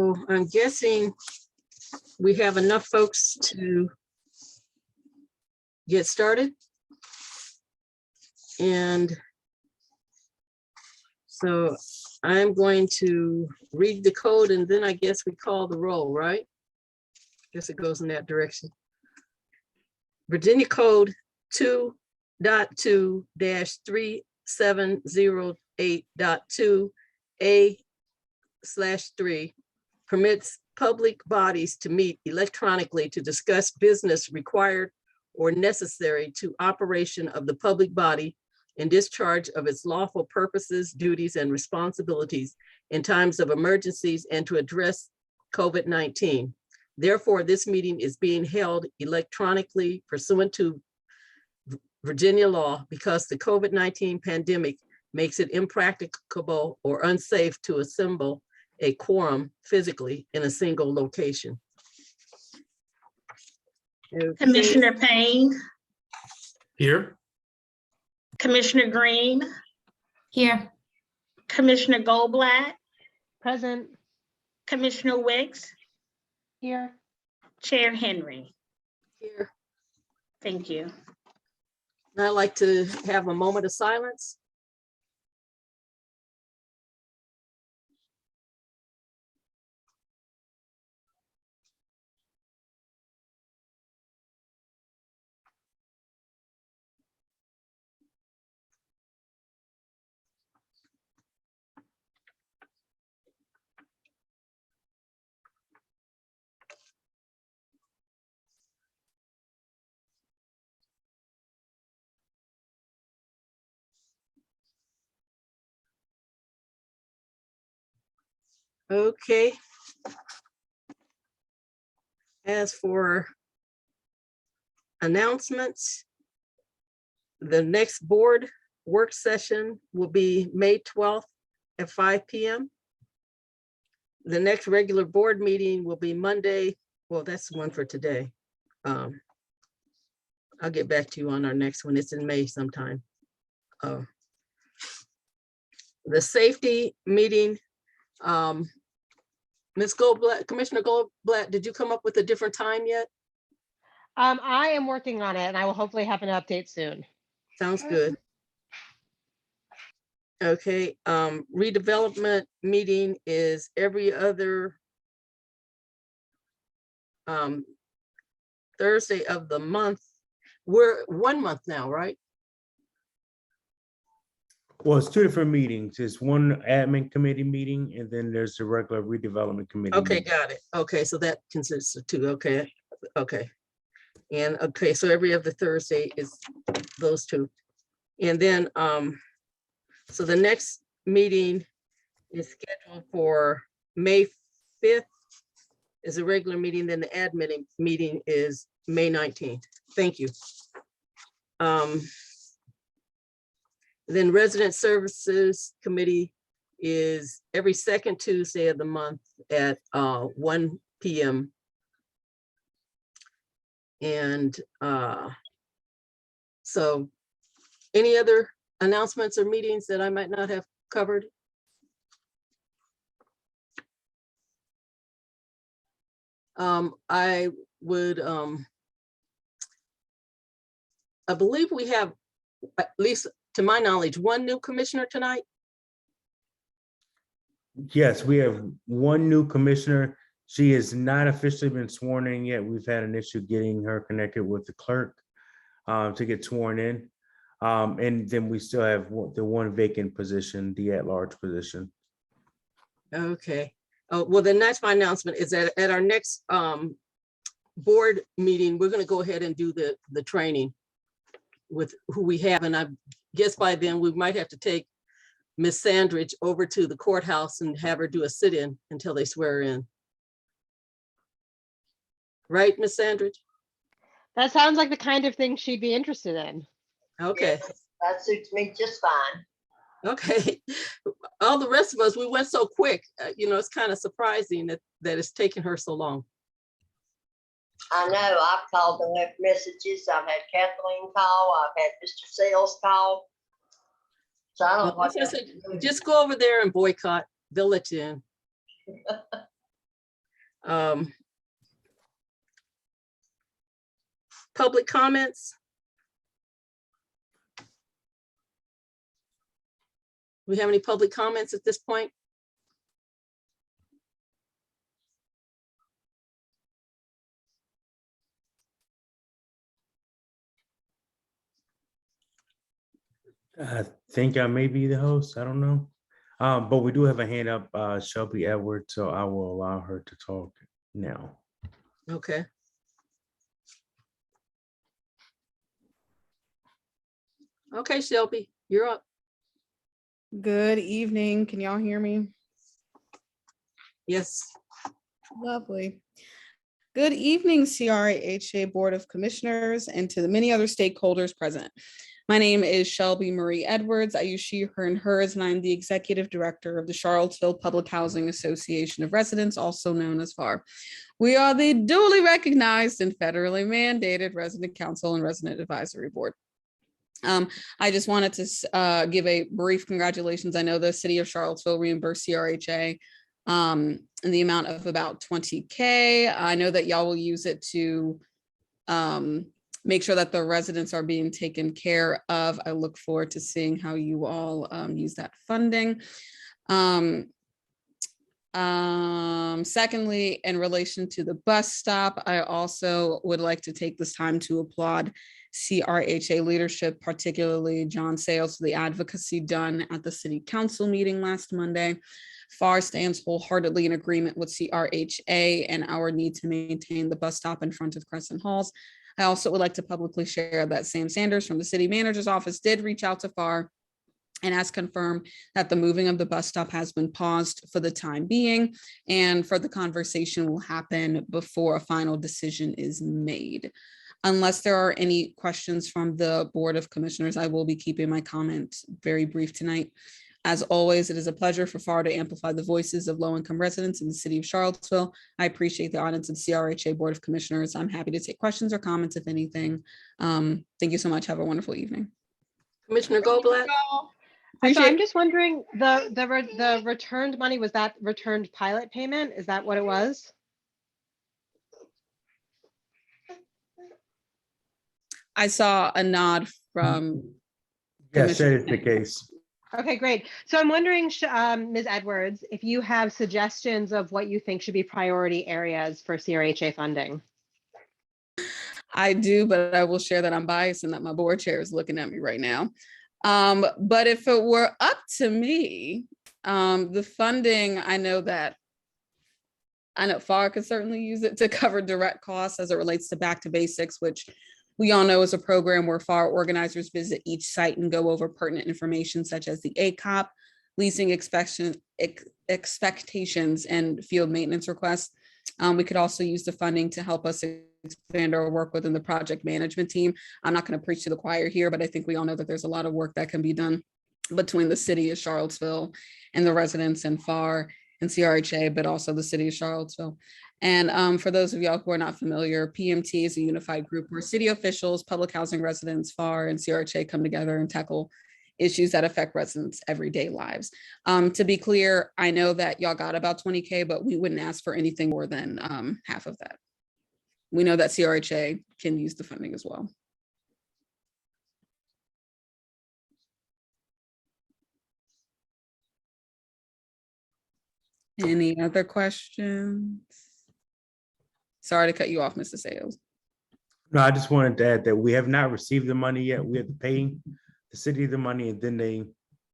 So I'm guessing we have enough folks to get started. And so I'm going to read the code and then I guess we call the roll, right? Guess it goes in that direction. Virginia Code 2.2-3708.2A/3 permits public bodies to meet electronically to discuss business required or necessary to operation of the public body and discharge of its lawful purposes, duties, and responsibilities in times of emergencies and to address COVID-19. Therefore, this meeting is being held electronically pursuant to Virginia law because the COVID-19 pandemic makes it impracticable or unsafe to assemble a quorum physically in a single location. Okay. Commissioner Payne, Here. Commissioner Green, Here. Commissioner Goldblatt, Present. Commissioner Wicks, Here. Chair Henry. Here. Thank you. I'd like to have a moment of silence. Okay. As for announcements, the next board work session will be May 12th at 5 p.m. The next regular board meeting will be Monday. Well, that's the one for today. I'll get back to you on our next one. It's in May sometime. The safety meeting, Ms. Goldblatt, Commissioner Goldblatt, did you come up with a different time yet? I am working on it and I will hopefully have an update soon. Sounds good. Okay, redevelopment meeting is every other Thursday of the month. We're 1 month now, right? Well, it's two different meetings. It's one admin committee meeting, and then there's the regular redevelopment committee. Okay, meeting. got it. Okay, so that consists of two. Okay, okay. And okay, so every other Thursday is those two. And then, so the next meeting is scheduled for May 5th is a regular meeting, then the admin meeting is May 19th. Thank you. Then Resident Services Committee is every second Tuesday of the month at 1 p.m. And so any other announcements or meetings that I might not have covered? I would, I believe we have, at least to my knowledge, one new commissioner tonight. Yes, we have one new commissioner. She has not officially been sworn in yet. We've had an issue getting her connected with the clerk to get sworn in. And then we still have the one vacant position, the at-large position. Okay. Oh, well, then that's my announcement is that at our next board meeting, we're going to go ahead and do the training with who we have. And I guess by then we might have to take Miss Sandridge over to the courthouse and have her do a sit-in until they swear her in. Right, Miss Sandridge? That sounds like the kind of thing she'd be interested in. Okay. Yes, that suits me just fine. Okay. All the rest of us, we went so quick. You know, it's kind of surprising that it's taken her so long. I know, I've called and left messages. I've had Kathleen call. I've had Mr. Sales call. So I don't know what. Just go over there and boycott. They'll let you in. Public comments? We have any public comments at this point? I think I may be the host. I don't know. But we do have a hand up, Shelby Edwards, so I will allow her to talk now. Okay. Okay, Shelby, you're up. Good evening. Can y'all hear me? Yes. Lovely. Good evening, CRHA Board of Commissioners, and to the many other stakeholders present. My name is Shelby Marie Edwards. I use she, her, and hers, and I'm the Executive Director of the Charlottesville Public Housing Association of Residents, also known as FAR. We are the duly recognized and federally mandated Resident Council and Resident Advisory Board. I just wanted to give a brief congratulations. I know the city of Charlottesville reimbursed CRHA in the amount of about $20K. I know that y'all will use it to make sure that the residents are being taken care of. I look forward to seeing how you all use that funding. Secondly, in relation to the bus stop, I also would like to take this time to applaud CRHA leadership, particularly John Sales, for the advocacy done at the city council meeting last Monday. FAR stands wholeheartedly in agreement with CRHA and our need to maintain the bus stop in front of Crescent Halls. I also would like to publicly share that Sam Sanders from the city manager's office did reach out to FAR and has confirmed that the moving of the bus stop has been paused for the time being, and further conversation will happen before a final decision is made. Unless there are any questions from the Board of Commissioners, I will be keeping my comments very brief tonight. As always, it is a pleasure for FAR to amplify the voices of low-income residents in the city of Charlottesville. I appreciate the audience of the CRHA Board of Commissioners. I'm happy to take questions or comments, if anything. Thank you so much. Have a wonderful evening. Commissioner Goldblatt? So I'm just wondering, the returned money, was that returned pilot payment? Is that what it was? I saw a nod from. Yes, that is the case. Okay, great. So I'm wondering, Ms. Edwards, if you have suggestions of what you think should be priority areas for CRHA funding. I do, but I will share that I'm biased and that my board chair is looking at me right now. But if it were up to me, the funding, I know FAR could certainly use it to cover direct costs as it relates to Back to Basics, which we all know is a program where FAR organizers visit each site and go over pertinent information such as the ACOP, leasing expectations, and field maintenance requests. We could also use the funding to help us expand our work within the project management team. I'm not going to preach to the choir here, but I think we all know that there's a lot of work that can be done between the city of Charlottesville and the residents and FAR and CRHA, but also the city of Charlottesville. And for those of y'all who are not familiar, PMT is a unified group where city officials, public housing residents, FAR, and CRHA come together and tackle issues that affect residents' everyday lives. To be clear, I know that y'all got about $20K, but we wouldn't ask for anything more than half of that. We know that CRHA can use the funding as well. Any other questions? Sorry to cut you off, Mr. Sales. No, I just wanted to add that we have not received the money yet. We have to pay the city the money and then they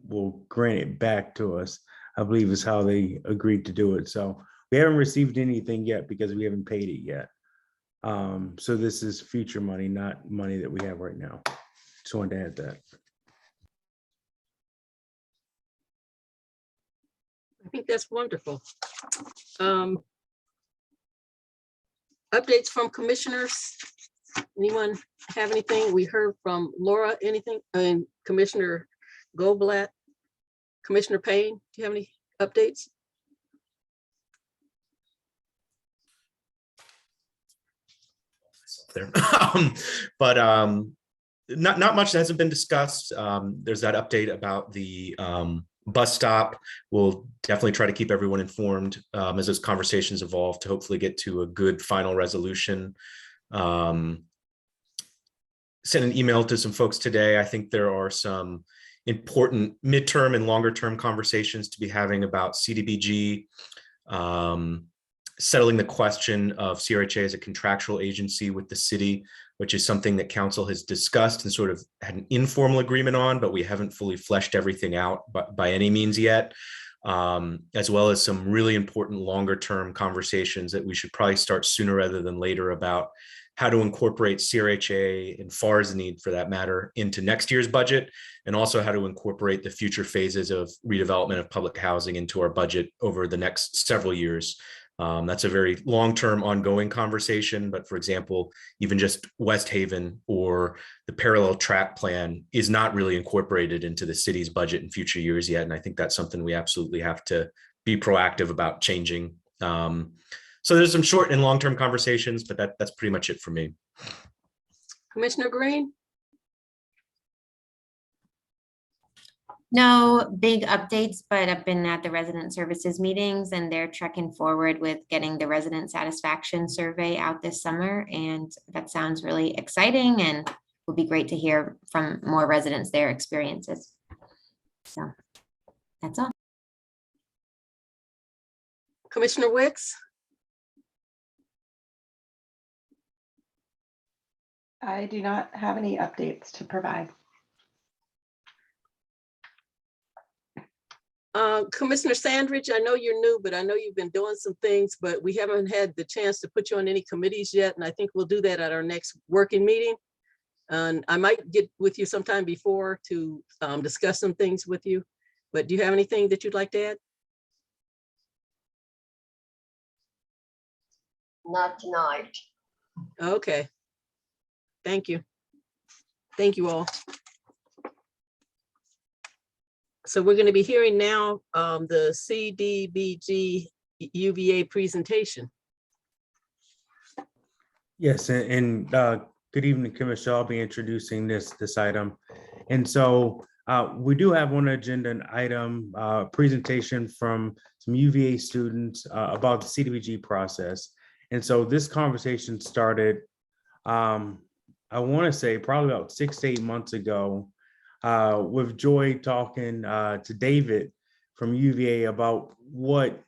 will grant it back to us, I believe is how they agreed to do it. So we haven't received anything yet because we haven't paid it yet. So this is future money, not money that we have right now. Just wanted to add that. I think that's wonderful. Updates from commissioners. Anyone have anything? We heard from Laura, anything? And Commissioner Goldblatt, Commissioner Payne, do you have any updates? There. But not much hasn't been discussed. There's that update about the bus stop. We'll definitely try to keep everyone informed as those conversations evolve to hopefully get to a good final resolution. Sent an email to some folks today. I think there are some important midterm and longer term conversations to be having about CDBG, settling the question of CRHA as a contractual agency with the city, which is something that council has discussed and sort of had an informal agreement on, but we haven't fully fleshed everything out by any means yet, as well as some really important longer term conversations that we should probably start sooner rather than later about how to incorporate CRHA and FAR's need for that matter into next year's budget, and also how to incorporate the future phases of redevelopment of public housing into our budget over the next several years. That's a very long-term ongoing conversation, but for example, even just West Haven or the parallel track plan is not really incorporated into the city's budget in future years yet. And I think that's something we absolutely have to be proactive about changing. So there's some short and long-term conversations, but that's pretty much it for me. Commissioner Green? No big updates, but I've been at the resident services meetings and they're trekking forward with getting the resident satisfaction survey out this summer. And that sounds really exciting and would be great to hear from more residents their experiences. So that's all. Commissioner Wicks? I do not have any updates to provide. Commissioner Sandridge, I know you're new, but I know you've been doing some things, but we haven't had the chance to put you on any committees yet. And I think we'll do that at our next working meeting. And I might get with you sometime before to discuss some things with you. But do you have anything that you'd like to add? Not tonight. Okay. Thank you. Thank you all. So we're going to be hearing now the CDBG UVA presentation. Yes, and good evening, Commissioner. I'll be introducing this item. And so we do have on the agenda an item, presentation from some UVA students about the CDBG process. And so this conversation started, I want to say probably about 6 to 8 months ago, with Joy talking to David from UVA about what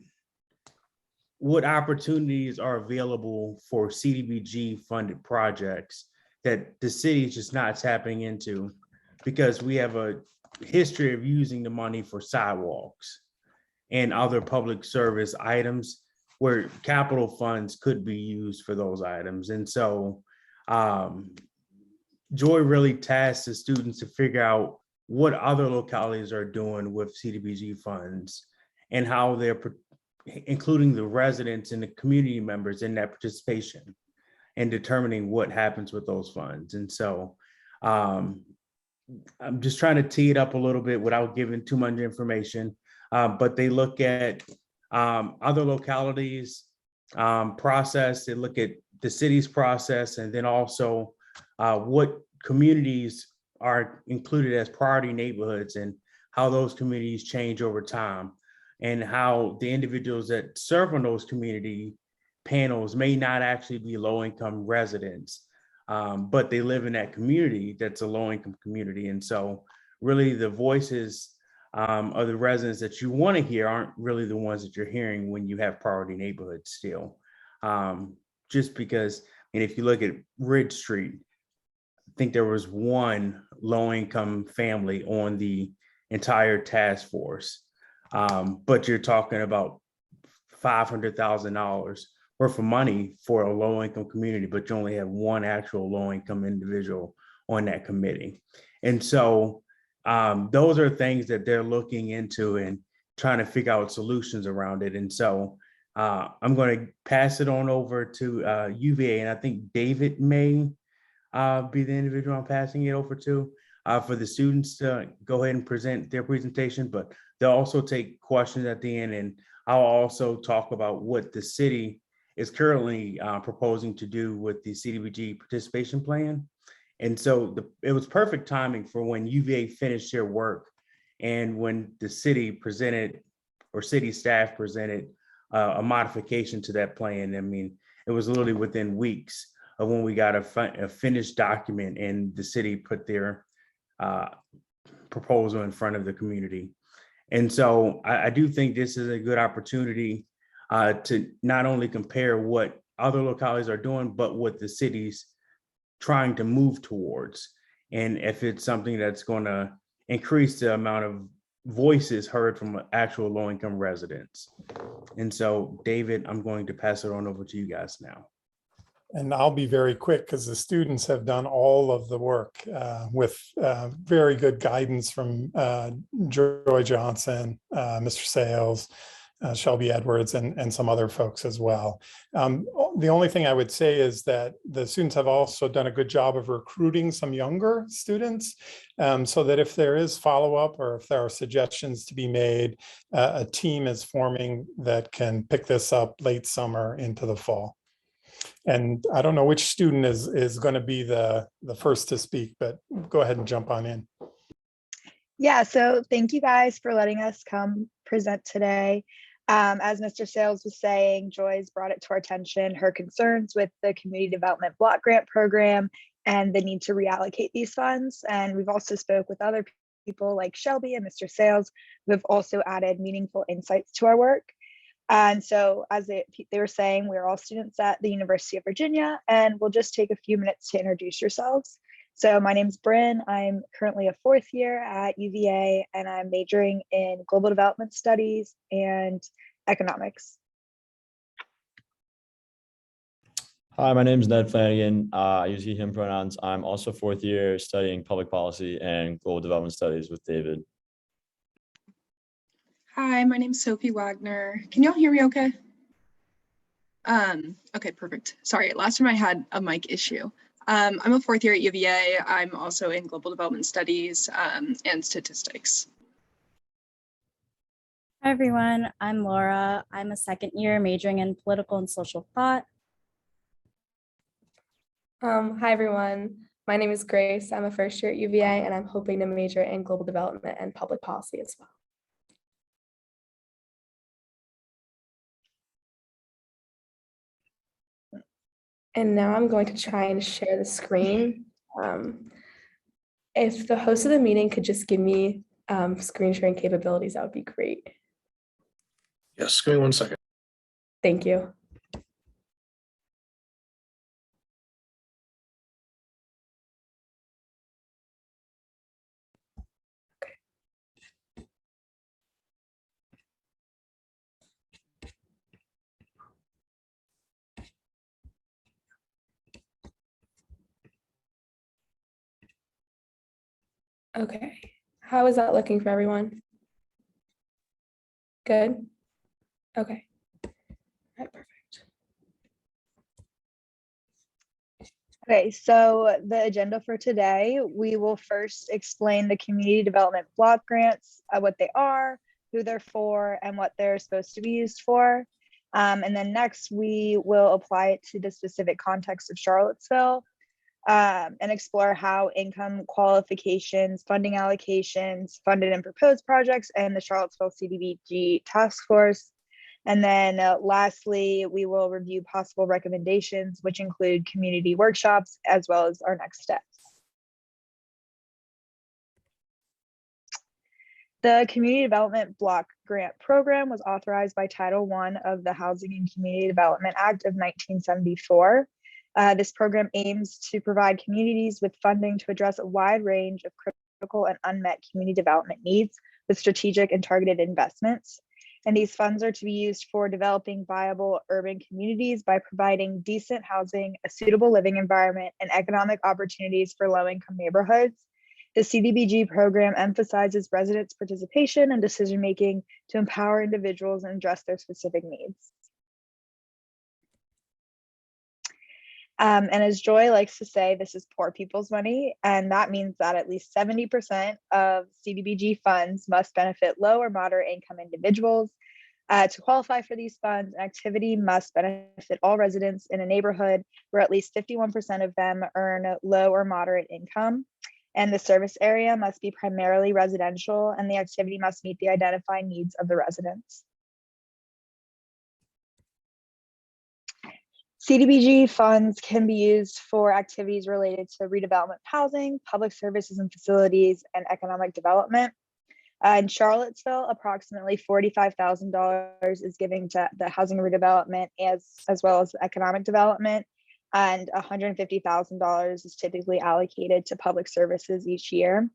opportunities are available for CDBG funded projects that the city is just not tapping into, because we have a history of using the money for sidewalks and other public service items where capital funds could be used for those items. And so Joy really tasked the students to figure out what other localities are doing with CDBG funds and how they're including the residents and the community members in that participation and determining what happens with those funds. And so I'm just trying to tee it up a little bit without giving too much information, but they look at other localities process, they look at the city's process, and then also what communities are included as priority neighborhoods and how those communities change over time, and how the individuals that serve on those community panels may not actually be low-income residents, but they live in that community that's a low-income community. And so really the voices of the residents that you want to hear aren't really the ones that you're hearing when you have priority neighborhoods still. Just because, and if you look at Ridge Street, I think there was one low-income family on the entire task force, but you're talking about $500,000 worth of money for a low-income community, but you only have one actual low-income individual on that committee. And so those are things that they're looking into and trying to figure out solutions around it. And so I'm going to pass it on over to UVA, and I think David may be the individual I'm passing it over to for the students to go ahead and present their presentation, but they'll also take questions at the end, and I'll also talk about what the city is currently proposing to do with the CDBG participation plan. And so it was perfect timing for when UVA finished their work And when the city presented, or city staff presented a modification to that plan, I mean, it was literally within weeks of when we got a finished document and the city put their proposal in front of the community. And so I do think this is a good opportunity to not only compare what other localities are doing, but what the city's trying to move towards. And if it's something that's going to increase the amount of voices heard from actual low-income residents. And so, David, I'm going to pass it on over to you guys now. And I'll be very quick because the students have done all of the work with very good guidance from Joy Johnson, Mr. Sales, Shelby Edwards, and some other folks as well. The only thing I would say is that the students have also done a good job of recruiting some younger students so that if there is follow-up or if there are suggestions to be made, a team is forming that can pick this up late summer into the fall. And I don't know which student is going to be the first to speak, but go ahead and jump on in. Yeah, so thank you guys for letting us come present today. As Mr. Sales was saying, Joy's brought it to our attention, her concerns with the Community Development Block Grant Program and the need to reallocate these funds. And we've also spoke with other people like Shelby and Mr. Sales, who have also added meaningful insights to our work. And so as they were saying, we're all students at the University of Virginia, and we'll just take a few minutes to introduce yourselves. So my name's Bryn. I'm currently a fourth year at UVA, and I'm majoring in global development studies and economics. Hi, my name is Ned Flanagan. I use he, him pronouns. I'm also fourth year studying public policy and global development studies with David. Hi, my name's Sophie Wagner. Can y'all hear me okay? Okay, perfect. Sorry, last time I had a mic issue. I'm a fourth year at UVA. I'm also in global development studies and statistics. Hi, everyone. I'm Laura. I'm a second year majoring in political and social thought. Hi, everyone. My name is Grace. I'm a first year at UVA, and I'm hoping to major in global development and public policy as well. And now I'm going to try and share the screen. If the host of the meeting could just give me screen sharing capabilities, that would be great. Yes, give me 1 second. Thank you. Okay, how is that looking for everyone? Good? Okay. All right, perfect. Okay, so the agenda for today, we will first explain the community development block grants, what they are, who they're for, and what they're supposed to be used for. And then next, we will apply it to the specific context of Charlottesville. And explore how income qualifications, funding allocations, funded and proposed projects, and the Charlottesville CDBG task force. And then lastly, we will review possible recommendations, which include community workshops, as well as our next steps. The Community Development Block Grant Program was authorized by Title I of the Housing and Community Development Act of 1974. This program aims to provide communities with funding to address a wide range of critical and unmet community development needs with strategic and targeted investments. And these funds are to be used for developing viable urban communities by providing decent housing, a suitable living environment, and economic opportunities for low-income neighborhoods. The CDBG program emphasizes residents' participation and decision-making to empower individuals and address their specific needs. And as Joy likes to say, this is poor people's money, and that means that at least 70% of CDBG funds must benefit low or moderate income individuals. To qualify for these funds, an activity must benefit all residents in a neighborhood where at least 51% of them earn low or moderate income. and the service area must be primarily residential, and the activity must meet the identified needs of the residents. CDBG funds can be used for activities related to redevelopment housing, public services and facilities, and economic development. In Charlottesville, approximately $45,000 is given to the housing redevelopment as well as economic development, and $150,000 is typically allocated to public services each year.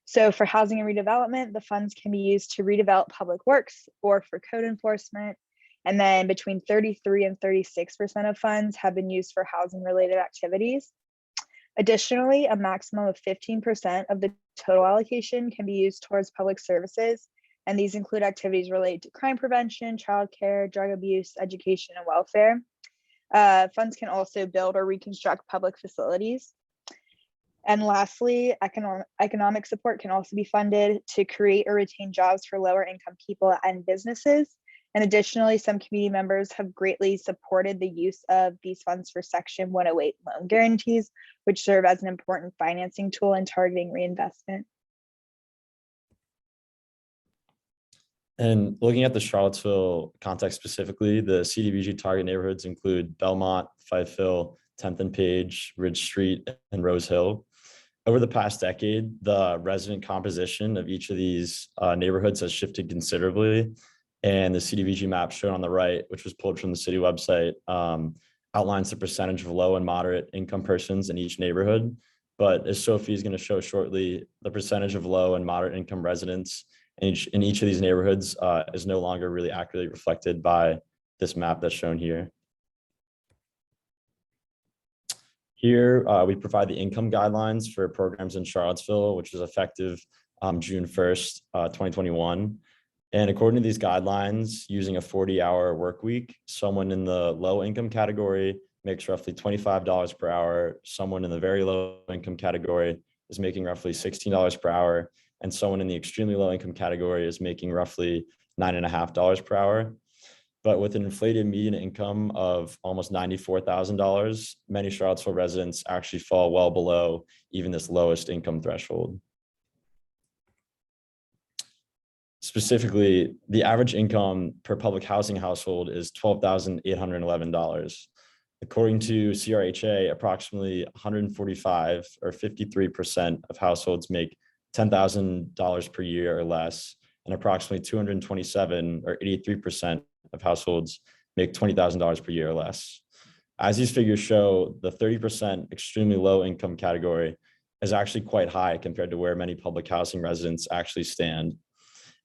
So for housing and redevelopment, the funds can be used to redevelop public works or for code enforcement. And then between 33 and 36% of funds have been used for housing related activities. Additionally, a maximum of 15% of the total allocation can be used towards public services. And these include activities related to crime prevention, childcare, drug abuse, education, and welfare. Funds can also build or reconstruct public facilities. And lastly, economic support can also be funded to create or retain jobs for lower income people and businesses. And additionally, some community members have greatly supported the use of these funds for Section 108 loan guarantees, which serve as an important financing tool in targeting reinvestment. And looking at the Charlottesville context specifically, the CDBG target neighborhoods include Belmont, Fife Hill, 10th and Page, Ridge Street, and Rose Hill. Over the past decade, the resident composition of each of these neighborhoods has shifted considerably. And the CDBG map shown on the right, which was pulled from the city website, outlines the percentage of low and moderate income persons in each neighborhood. But as Sophie is going to show shortly, the percentage of low and moderate income residents in each of these neighborhoods is no longer really accurately reflected by this map that's shown here. Here, we provide the income guidelines for programs in Charlottesville, which is effective June 1st, 2021. And according to these guidelines, using a 40-hour work week, someone in the low income category makes roughly $25 per hour. Someone in the very low income category is making roughly $16 per hour. And someone in the extremely low income category is making roughly $9.50 per hour. But with an inflated median income of almost $94,000, many Charlottesville residents actually fall well below even this lowest income threshold. Specifically, the average income per public housing household is $12,811. According to CRHA, approximately 145 or 53% of households make $10,000 per year or less, and approximately 227 or 83% of households make $20,000 per year or less. As these figures show, the 30% extremely low income category is actually quite high compared to where many public housing residents actually stand.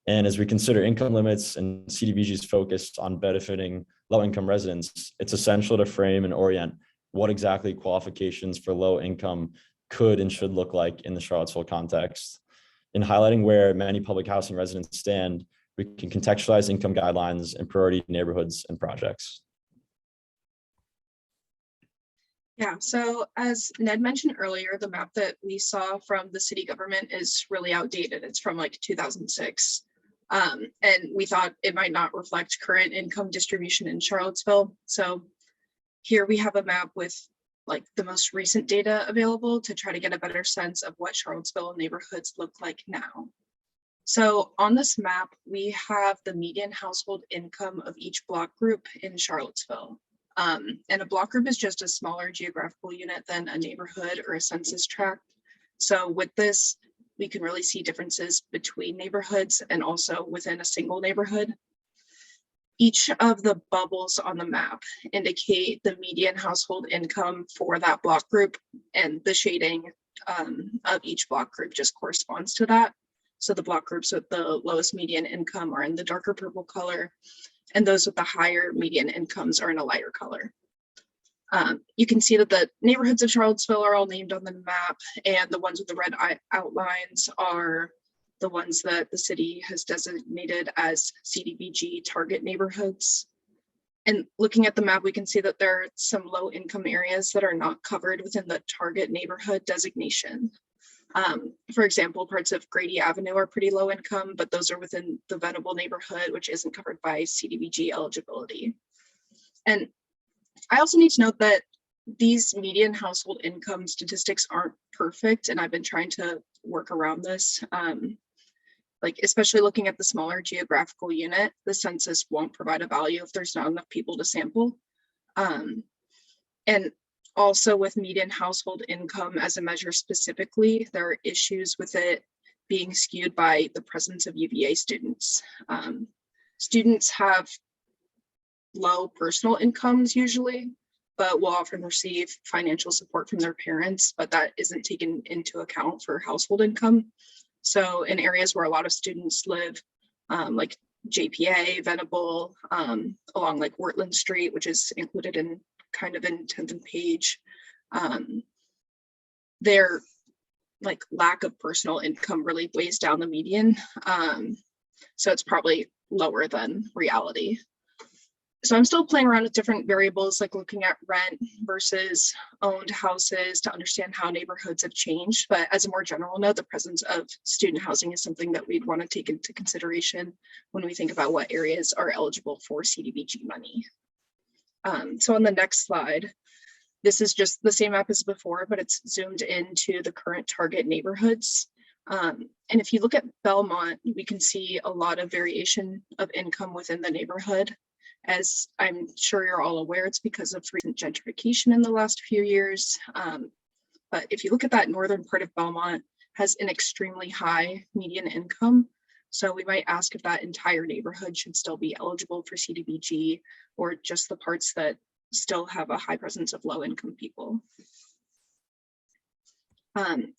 And as we consider income limits and CDBG's focus on benefiting low-income residents, it's essential to frame and orient what exactly qualifications for low income could and should look like in the Charlottesville context. In highlighting where many public housing residents stand, we can contextualize income guidelines and priority neighborhoods and projects. Yeah, so as Ned mentioned earlier, the map that we saw from the city government is really outdated. It's from like 2006. And we thought it might not reflect current income distribution in Charlottesville. So here we have a map with like the most recent data available to try to get a better sense of what Charlottesville neighborhoods look like now. So on this map, we have the median household income of each block group in Charlottesville. And a block group is just a smaller geographical unit than a neighborhood or a census tract. So with this, we can really see differences between neighborhoods and also within a single neighborhood. Each of the bubbles on the map indicate the median household income for that block group, and the shading of each block group just corresponds to that. So the block groups with the lowest median income are in the darker purple color, and those with the higher median incomes are in a lighter color. You can see that the neighborhoods of Charlottesville are all named on the map, and the ones with the red outlines are the ones that the city has designated as CDBG target neighborhoods. And looking at the map, we can see that there are some low income areas that are not covered within the target neighborhood designation. For example, parts of Grady Avenue are pretty low income, but those are within the Venable neighborhood, which isn't covered by CDBG eligibility. And I also need to note that these median household income statistics aren't perfect, and I've been trying to work around this. Like especially looking at the smaller geographical unit, the census won't provide a value if there's not enough people to sample. And also with median household income as a measure specifically, there are issues with it being skewed by the presence of UVA students. Students have low personal incomes usually, but will often receive financial support from their parents, but that isn't taken into account for household income. So in areas where a lot of students live, like JPA, Venable, along like Wortland Street, which is included in kind of in 10th and Page, their like lack of personal income really weighs down the median. So it's probably lower than reality. So I'm still playing around with different variables, like looking at rent versus owned houses to understand how neighborhoods have changed. But as a more general note, the presence of student housing is something that we'd want to take into consideration when we think about what areas are eligible for CDBG money. So on the next slide, this is just the same map as before, but it's zoomed into the current target neighborhoods. And if you look at Belmont, we can see a lot of variation of income within the neighborhood. As I'm sure you're all aware, it's because of recent gentrification in the last few years. But if you look at that northern part of Belmont, has an extremely high median income. So we might ask if that entire neighborhood should still be eligible for CDBG, or just the parts that still have a high presence of low income people.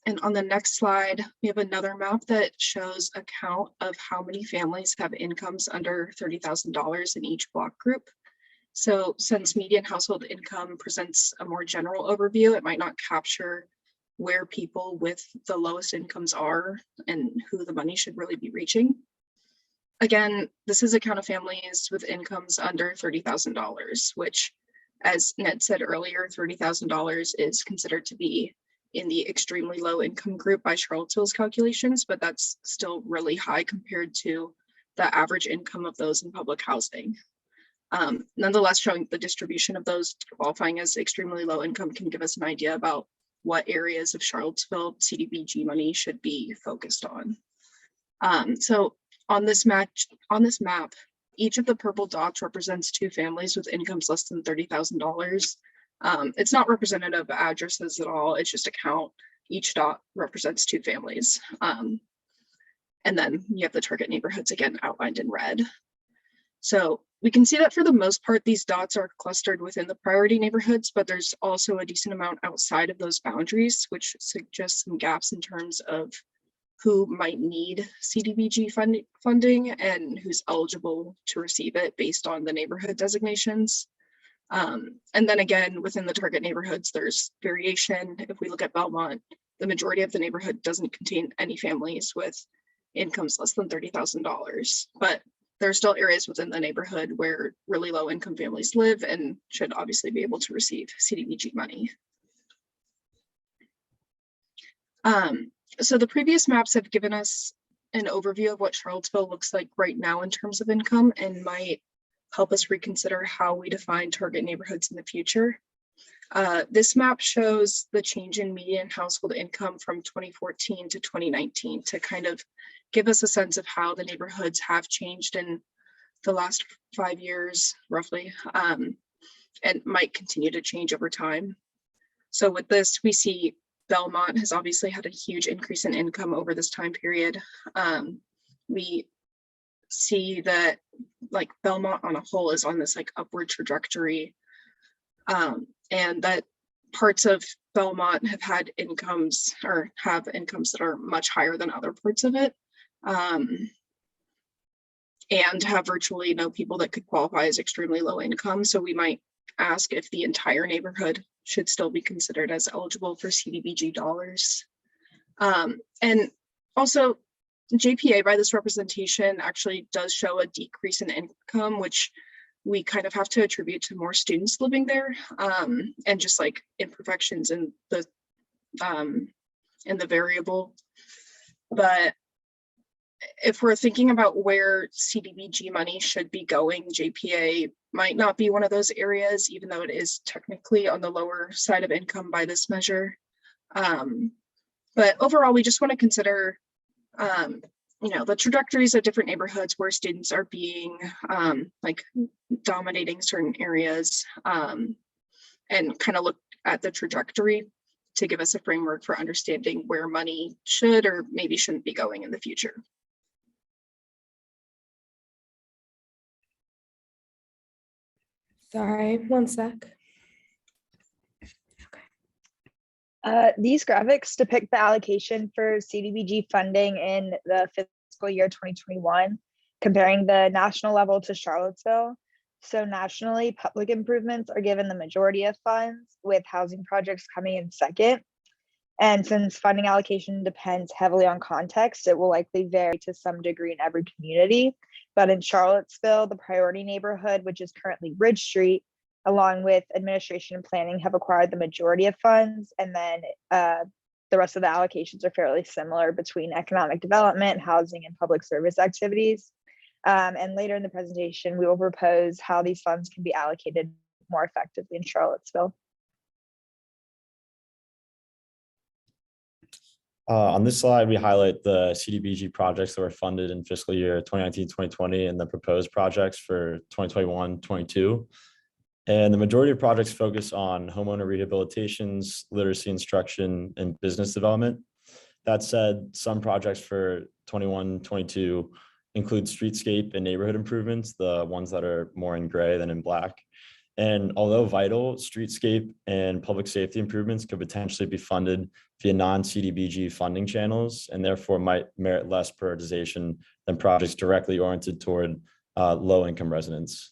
And on the next slide, we have another map that shows a count of how many families have incomes under $30,000 in each block group. So since median household income presents a more general overview, it might not capture where people with the lowest incomes are and who the money should really be reaching. Again, this is a count of families with incomes under $30,000, which, as Ned said earlier, $30,000 is considered to be in the extremely low income group by Charlottesville's calculations, but that's still really high compared to the average income of those in public housing. Nonetheless, showing the distribution of those qualifying as extremely low income can give us an idea about what areas of Charlottesville CDBG money should be focused on. So on this map, each of the purple dots represents two families with incomes less than $30,000. It's not representative of addresses at all. It's just a count. Each dot represents two families. And then you have the target neighborhoods again outlined in red. So we can see that for the most part, these dots are clustered within the priority neighborhoods, but there's also a decent amount outside of those boundaries, which suggests some gaps in terms of who might need CDBG funding and who's eligible to receive it based on the neighborhood designations. And then again, within the target neighborhoods, there's variation. If we look at Belmont, the majority of the neighborhood doesn't contain any families with incomes less than $30,000, but there are still areas within the neighborhood where really low income families live and should obviously be able to receive CDBG money. So the previous maps have given us an overview of what Charlottesville looks like right now in terms of income and might help us reconsider how we define target neighborhoods in the future. This map shows the change in median household income from 2014 to 2019 to kind of give us a sense of how the neighborhoods have changed in the last 5 years, roughly, and might continue to change over time. So with this, we see Belmont has obviously had a huge increase in income over this time period. We see that like Belmont on a whole is on this like upward trajectory, and that parts of Belmont have had incomes or have incomes that are much higher than other parts of it, and have virtually no people that could qualify as extremely low income. So we might ask if the entire neighborhood should still be considered as eligible for CDBG dollars. And also JPA by this representation actually does show a decrease in income, which we kind of have to attribute to more students living there, and just like imperfections in the variable. But if we're thinking about where CDBG money should be going, JPA might not be one of those areas, even though it is technically on the lower side of income by this measure. But overall, we just want to consider, the trajectories of different neighborhoods where students are being like dominating certain areas, and kind of look at the trajectory to give us a framework for understanding where money should or maybe shouldn't be going in the future. Sorry, one sec. These graphics depict the allocation for CDBG funding in the fiscal year 2021, comparing the national level to Charlottesville. So nationally, public improvements are given the majority of funds, with housing projects coming in second. And since funding allocation depends heavily on context, it will likely vary to some degree in every community. But in Charlottesville, the priority neighborhood, which is currently Ridge Street, along with administration and planning, have acquired the majority of funds. And then the rest of the allocations are fairly similar between economic development, housing, and public service activities. And later in the presentation, we will propose how these funds can be allocated more effectively in Charlottesville. On this slide, we highlight the CDBG projects that were funded in fiscal year 2019-2020 and the proposed projects for 2021-22. And the majority of projects focus on homeowner rehabilitations, literacy instruction, and business development. That said, some projects for 21-22 include streetscape and neighborhood improvements, the ones that are more in gray than in black. And although vital, streetscape and public safety improvements could potentially be funded via non-CDBG funding channels, and therefore might merit less prioritization than projects directly oriented toward low-income residents.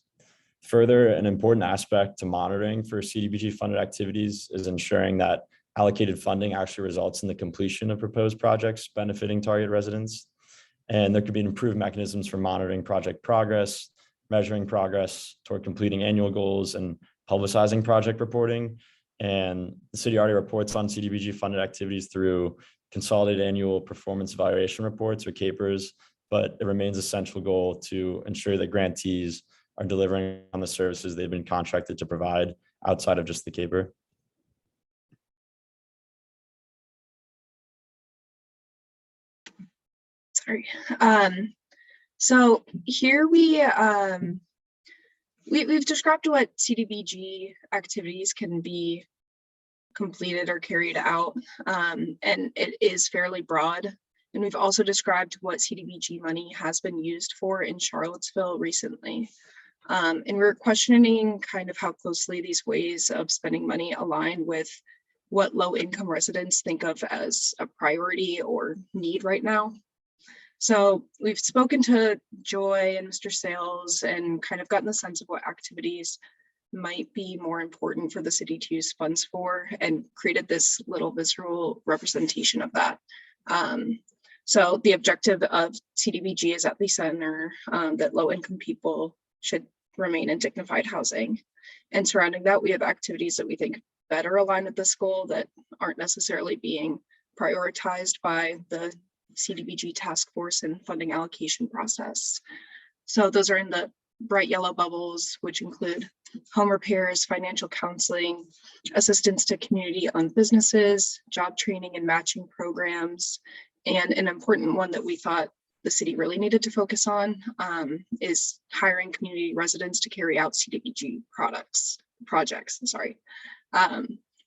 Further, an important aspect to monitoring for CDBG funded activities is ensuring that allocated funding actually results in the completion of proposed projects benefiting target residents. And there could be improved mechanisms for monitoring project progress, measuring progress toward completing annual goals, and publicizing project reporting. And the city already reports on CDBG funded activities through consolidated annual performance evaluation reports, or CAPERs, but it remains a central goal to ensure that grantees are delivering on the services they've been contracted to provide outside of just the CAPER. Sorry. So here we've described what CDBG activities can be completed or carried out, and it is fairly broad. And we've also described what CDBG money has been used for in Charlottesville recently. And we're questioning kind of how closely these ways of spending money align with what low-income residents think of as a priority or need right now. So we've spoken to Joy and Mr. Sales and kind of gotten the sense of what activities might be more important for the city to use funds for, and created this little visual representation of that. So the objective of CDBG is at the center, that low-income people should remain in dignified housing. And surrounding that, we have activities that we think better align with this goal that aren't necessarily being prioritized by the CDBG task force and funding allocation process. So those are in the bright yellow bubbles, which include home repairs, financial counseling, assistance to community-owned businesses, job training and matching programs. And an important one that we thought the city really needed to focus on is hiring community residents to carry out CDBG projects.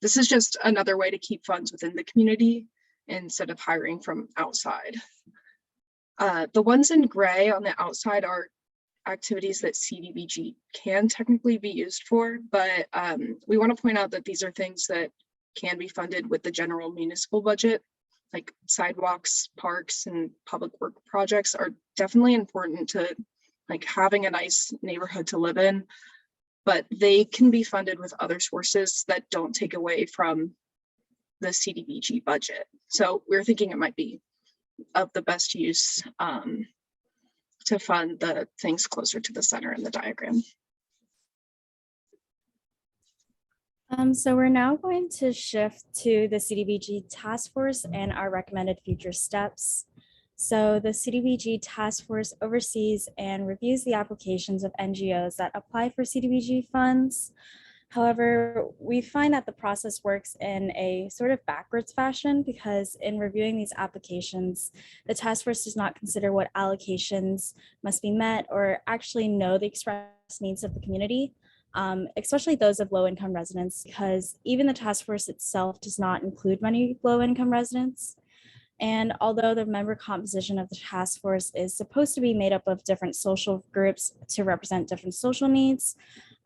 This is just another way to keep funds within the community instead of hiring from outside. The ones in gray on the outside are activities that CDBG can technically be used for, but we want to point out that these are things that can be funded with the general municipal budget, like sidewalks, parks, and public work projects are definitely important to like having a nice neighborhood to live in, but they can be funded with other sources that don't take away from the CDBG budget. So we're thinking it might be of the best use to fund the things closer to the center in the diagram. So we're now going to shift to the CDBG task force and our recommended future steps. So the CDBG task force oversees and reviews the applications of NGOs that apply for CDBG funds. However, we find that the process works in a sort of backwards fashion because in reviewing these applications, the task force does not consider what allocations must be met or actually know the express needs of the community, especially those of low-income residents, because even the task force itself does not include many low-income residents. And although the member composition of the task force is supposed to be made up of different social groups to represent different social needs,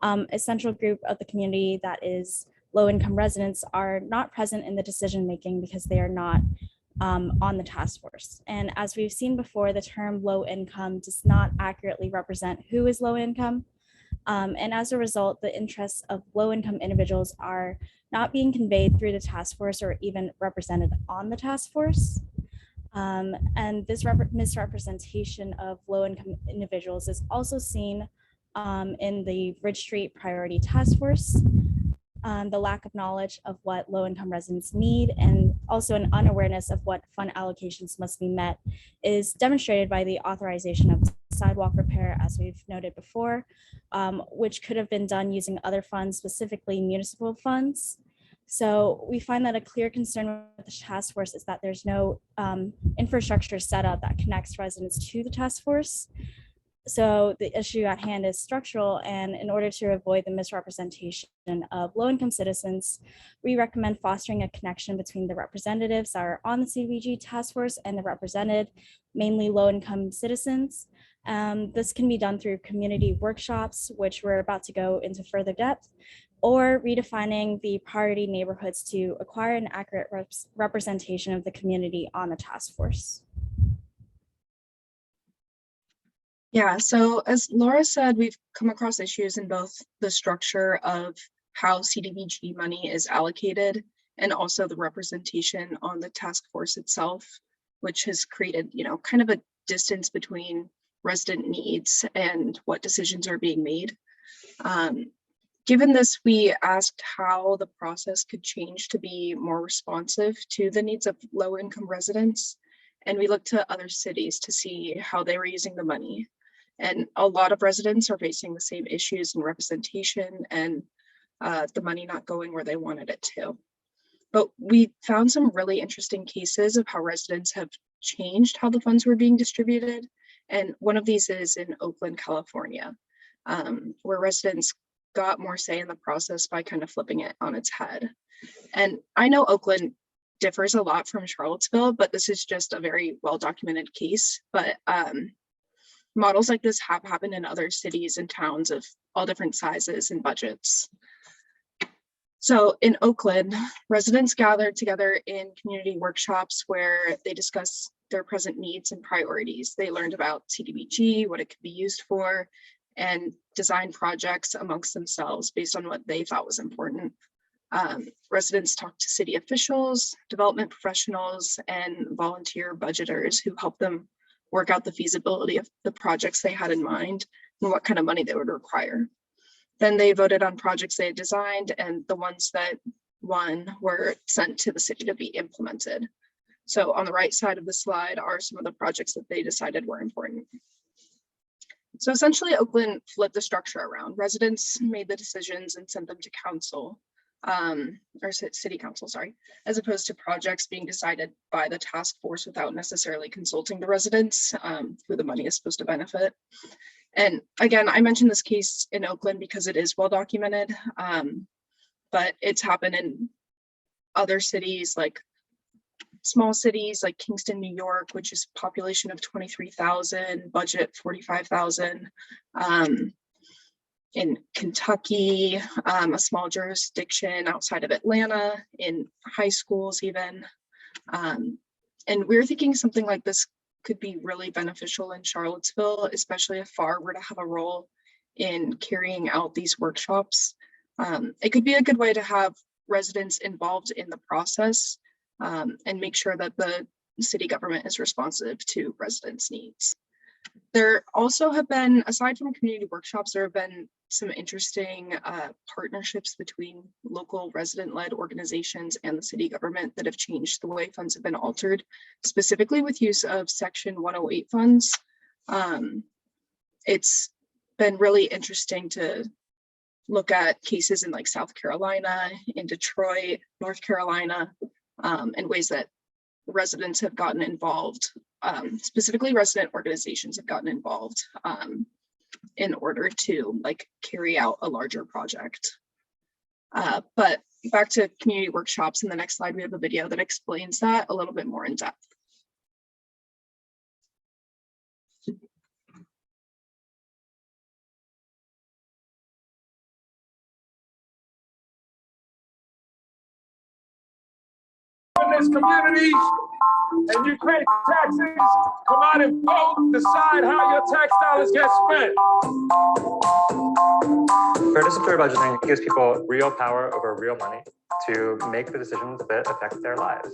a central group of the community that is low-income residents are not present in the decision-making because they are not on the task force. And as we've seen before, the term low income does not accurately represent who is low income. And as a result, the interests of low-income individuals are not being conveyed through the task force or even represented on the task force. And this misrepresentation of low-income individuals is also seen in the Ridge Street Priority Task Force. The lack of knowledge of what low-income residents need and also an unawareness of what fund allocations must be met is demonstrated by the authorization of sidewalk repair, as we've noted before, which could have been done using other funds, specifically municipal funds. So we find that a clear concern with the task force is that there's no infrastructure set up that connects residents to the task force. So the issue at hand is structural, and in order to avoid the misrepresentation of low-income citizens, we recommend fostering a connection between the representatives that are on the CDBG task force and the represented, mainly low-income citizens. This can be done through community workshops, which we're about to go into further depth, or redefining the priority neighborhoods to acquire an accurate representation of the community on the task force. Yeah, so as Laura said, we've come across issues in both the structure of how CDBG money is allocated and also the representation on the task force itself, which has created, kind of a distance between resident needs and what decisions are being made. Given this, we asked how the process could change to be more responsive to the needs of low-income residents. And we looked to other cities to see how they were using the money. And a lot of residents are facing the same issues in representation and the money not going where they wanted it to. But we found some really interesting cases of how residents have changed how the funds were being distributed. And one of these is in Oakland, California, where residents got more say in the process by kind of flipping it on its head. And I know Oakland differs a lot from Charlottesville, but this is just a very well-documented case. But models like this have happened in other cities and towns of all different sizes and budgets. So in Oakland, residents gathered together in community workshops where they discussed their present needs and priorities. They learned about CDBG, what it could be used for, and designed projects amongst themselves based on what they thought was important. Residents talked to city officials, development professionals, and volunteer budgeters who helped them work out the feasibility of the projects they had in mind and what kind of money they would require. Then they voted on projects they had designed, and the ones that won were sent to the city to be implemented. So on the right side of the slide are some of the projects that they decided were important. So essentially, Oakland flipped the structure around. Residents made the decisions and sent them to council, or city council, sorry, as opposed to projects being decided by the task force without necessarily consulting the residents who the money is supposed to benefit. And again, I mentioned this case in Oakland because it is well documented, but it's happened in other cities, like small cities like Kingston, New York, which is population of 23,000, budget 45,000. In Kentucky, a small jurisdiction outside of Atlanta, in high schools even. And we're thinking something like this could be really beneficial in Charlottesville, especially if FAR were to have a role in carrying out these workshops. It could be a good way to have residents involved in the process and make sure that the city government is responsive to residents' needs. There also have been, aside from community workshops, there have been some interesting partnerships between local resident-led organizations and the city government that have changed the way funds have been altered, specifically with use of Section 108 funds. It's been really interesting to look at cases in like South Carolina, in Detroit, North Carolina, and ways that residents have gotten involved, specifically resident organizations have gotten involved in order to like carry out a larger project. But back to community workshops, in the next slide, we have a video that explains that a little bit more in depth. In this community, and you pay taxes, come out and vote, decide how your tax dollars get spent. Participatory budgeting gives people real power over real money to make the decisions that affect their lives.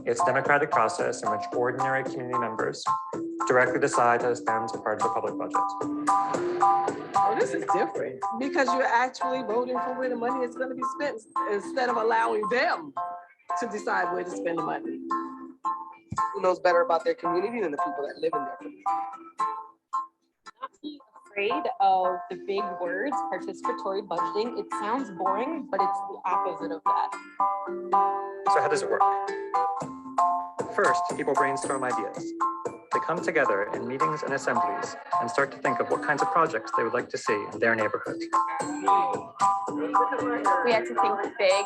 It's a democratic process in which ordinary community members directly decide how to spend a part of the public budget. Oh, this is different because you're actually voting for where the money is going to be spent instead of allowing them to decide where to spend the money. Who knows better about their community than the people that live in their community? Not be afraid of the big words, participatory budgeting. It sounds boring, but it's the opposite of that. So how does it work? First, people brainstorm ideas. They come together in meetings and assemblies and start to think of what kinds of projects they would like to see in their neighborhood. We had to think big.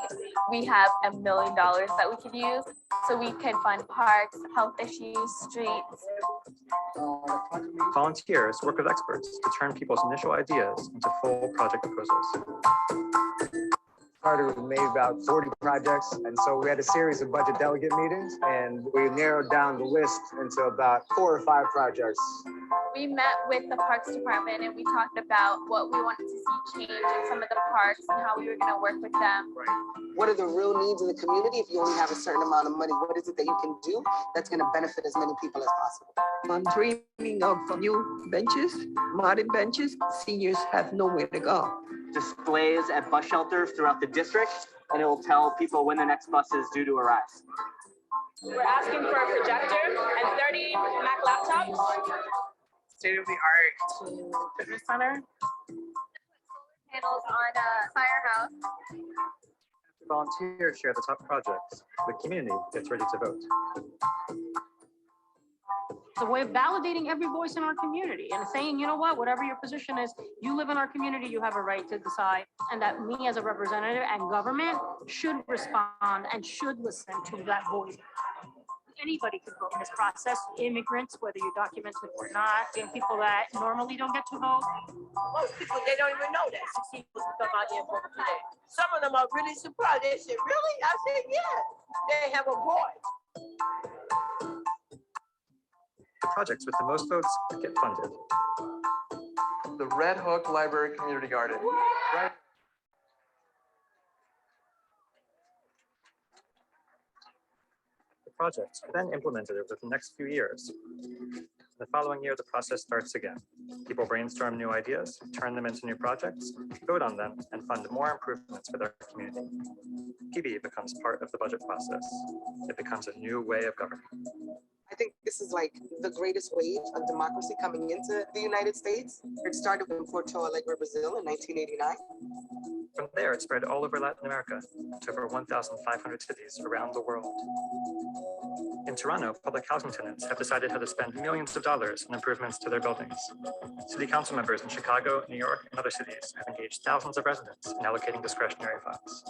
We have $1 million that we could use, so we can fund parks, health issues, streets. Volunteers work with experts to turn people's initial ideas into full project proposals. Carter made about 40 projects, and so we had a series of budget delegate meetings, and we narrowed down the list into about 4 or 5 projects. We met with the Parks Department and we talked about what we wanted to see change in some of the parks and how we were going to work with them. What are the real needs in the community? If you only have a certain amount of money, what is it that you can do that's going to benefit as many people as possible? I'm dreaming of new benches, modern benches. Seniors have nowhere to go. Displays at bus shelters throughout the district, and it will tell people when the next bus is due to arrive. We're asking for a projector and 30 Mac laptops. State-of-the-art fitness center. Panels on a firehouse. Volunteers share the top projects. The community gets ready to vote. It's a way of validating every voice in our community and saying, you know what, whatever your position is, you live in our community, you have a right to decide, and that me as a representative and government should respond and should listen to that voice. Anybody could vote in this process, immigrants, whether you're documented or not, and people that normally don't get to vote. Most people, they don't even know that 16 people come out here and vote today. Some of them are really surprised. They said, really? I said, yeah, they have a voice. The projects with the most votes get funded. The Red Hook Library Community Garden. Right. The projects are then implemented over the next few years. The following year, the process starts again. People brainstorm new ideas, turn them into new projects, vote on them, and fund more improvements for their community. PB becomes part of the budget process. It becomes a new way of governing. I think this is like the greatest wave of democracy coming into the United States. It started in Porto Alegre, Brazil in 1989. From there, it spread all over Latin America to over 1,500 cities around the world. In Toronto, public housing tenants have decided how to spend millions of dollars on improvements to their buildings. City council members in Chicago, New York, and other cities have engaged thousands of residents in allocating discretionary funds.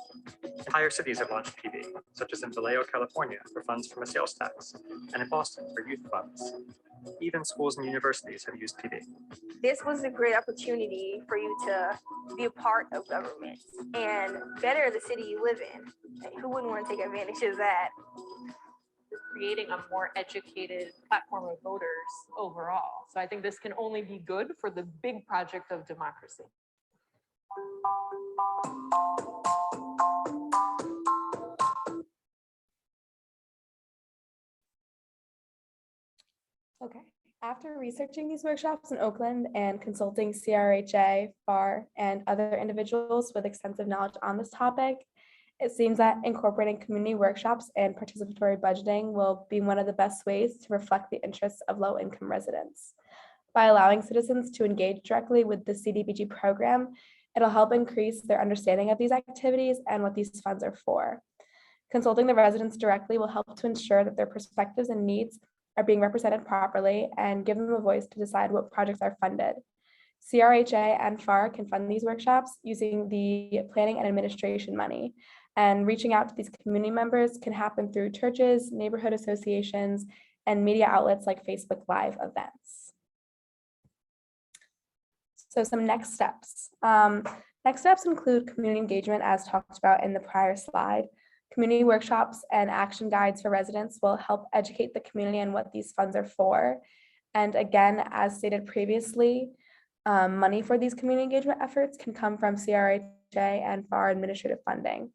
Entire cities have launched PB, such as in Vallejo, California, for funds from a sales tax, and in Boston for youth funds. Even schools and universities have used PB. This was a great opportunity for you to be a part of government and better the city you live in. Like, who wouldn't want to take advantage of that? Creating a more educated platform of voters overall. So I think this can only be good for the big project of democracy. Okay, After researching these workshops in Oakland and consulting CRHA, FAR, and other individuals with extensive knowledge on this topic, it seems that incorporating community workshops and participatory budgeting will be one of the best ways to reflect the interests of low-income residents. By allowing citizens to engage directly with the CDBG program, it'll help increase their understanding of these activities and what these funds are for. Consulting the residents directly will help to ensure that their perspectives and needs are being represented properly and give them a voice to decide what projects are funded. CRHA and FAR can fund these workshops using the planning and administration money, and reaching out to these community members can happen through churches, neighborhood associations, and media outlets like Facebook Live events. So some next steps. Next steps include community engagement as talked about in the prior slide. Community workshops and action guides for residents will help educate the community on what these funds are for. And again, as stated previously, money for these community engagement efforts can come from CRHA and FAR administrative funding.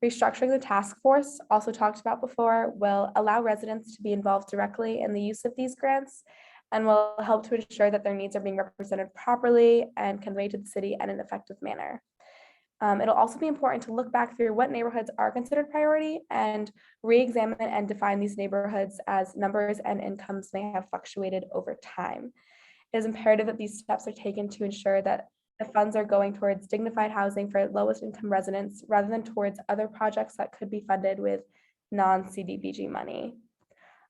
Restructuring the task force, also talked about before, will allow residents to be involved directly in the use of these grants and will help to ensure that their needs are being represented properly and conveyed to the city in an effective manner. It'll also be important to look back through what neighborhoods are considered priority and re-examine and define these neighborhoods as numbers and incomes may have fluctuated over time. It is imperative that these steps are taken to ensure that the funds are going towards dignified housing for lowest income residents rather than towards other projects that could be funded with non-CDBG money.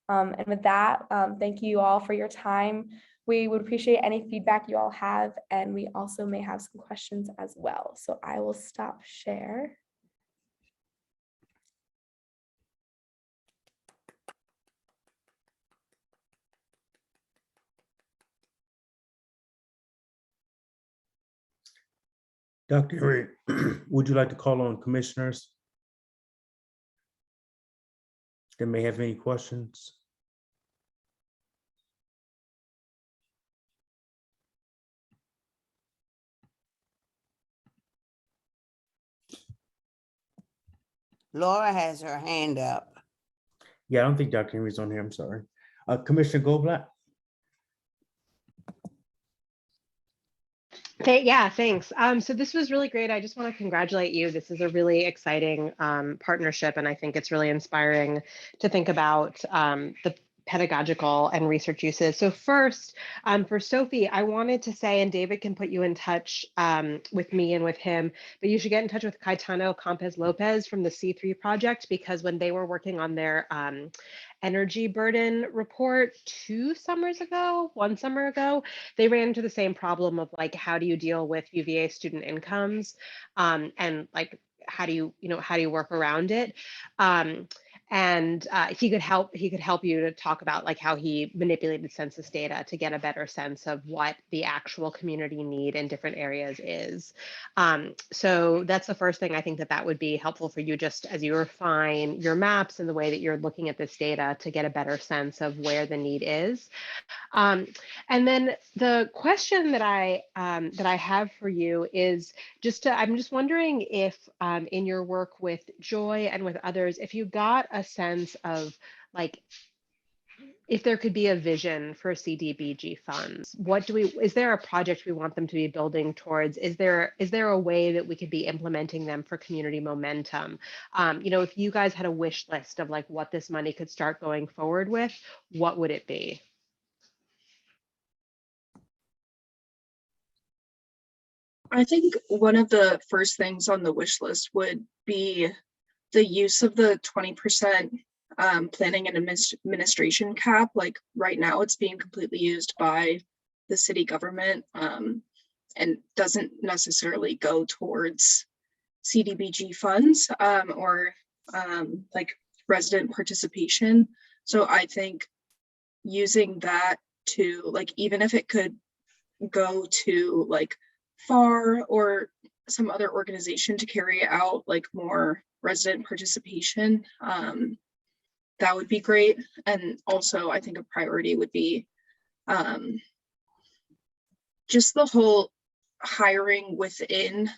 And with that, thank you all for your time. We would appreciate any feedback you all have, and we also may have some questions as well. So I will stop share. Dr. Henry, would you like to call on commissioners that may have any questions? Laura has her hand up. Yeah, I don't think Dr. Henry's on here. I'm sorry. Commissioner Goldblatt. Yeah, thanks. So this was really great. I just want to congratulate you. This is a really exciting partnership, and I think it's really inspiring to think about the pedagogical and research uses. So first, for Sophie, I wanted to say, and David can put you in touch with me and with him, but you should get in touch with Caetano Campes Lopez from the C3 project, because when they were working on their energy burden report one summer ago, they ran into the same problem of like, how do you deal with UVA student incomes, and like, how do you work around it? And he could help you to talk about like how he manipulated census data to get a better sense of what the actual community need in different areas is. So that's the first thing. I think that would be helpful for you, just as you refine your maps and the way that you're looking at this data to get a better sense of where the need is. And then the question that I have for you is I'm just wondering if in your work with Joy and with others, if you got a sense of like, if there could be a vision for CDBG funds, is there a project we want them to be building towards? Is there a way that we could be implementing them for community momentum? If you guys had a wish list of like what this money could start going forward with, what would it be? I think one of the first things on the wish list would be the use of the 20% planning and administration cap. Like right now, it's being completely used by the city government and doesn't necessarily go towards CDBG funds or like resident participation. So I think using that to like, even if it could go to like FAR or some other organization to carry out like more resident participation, that would be great. And also I think a priority would be just the whole hiring within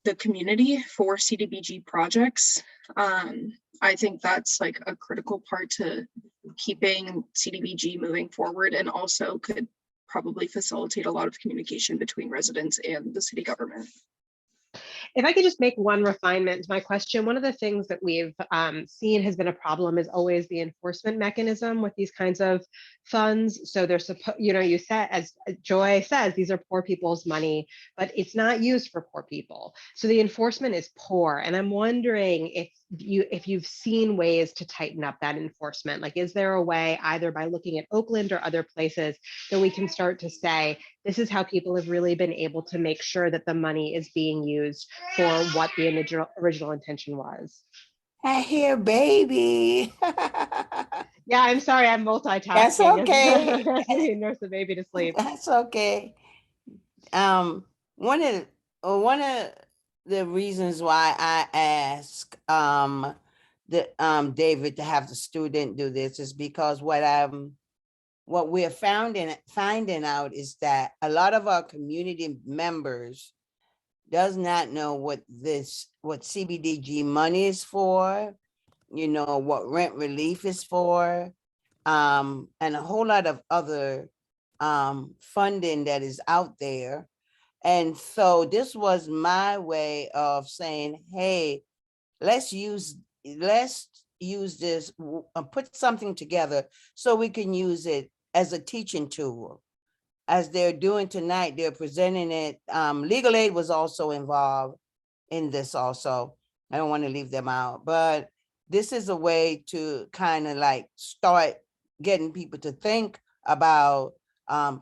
the community for CDBG projects. I think that's like a critical part to keeping CDBG moving forward, and also could probably facilitate a lot of communication between residents and the city government. If I could just make one refinement to my question, one of the things that we've seen has been a problem is always the enforcement mechanism with these kinds of funds. So they're supposed, you said, as Joy says, these are poor people's money, but it's not used for poor people. So the enforcement is poor. And I'm wondering if you've seen ways to tighten up that enforcement. Like, is there a way, either by looking at Oakland or other places, that we can start to say, this is how people have really been able to make sure that the money is being used for what the original intention was? I hear baby. Yeah, I'm sorry, I'm multitasking. That's okay. You nurse the baby to sleep. That's okay. One of the reasons why I ask David to have the student do this is because what we're finding out is that a lot of our community members does not know what CBDG money is for, what rent relief is for, and a whole lot of other funding that is out there. And so this was my way of saying, hey, let's use this, put something together so we can use it as a teaching tool. As they're doing tonight, they're presenting it. Legal Aid was also involved in this also. I don't want to leave them out, but this is a way to kind of like start getting people to think about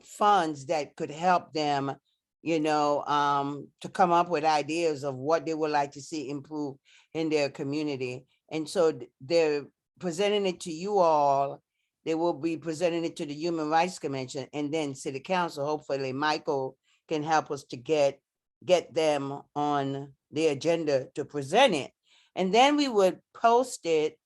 funds that could help them, to come up with ideas of what they would like to see improve in their community. And so they're presenting it to you all. They will be presenting it to the Human Rights Commission and then City Council. Hopefully Michael can help us to get them on the agenda to present it. And then we would post it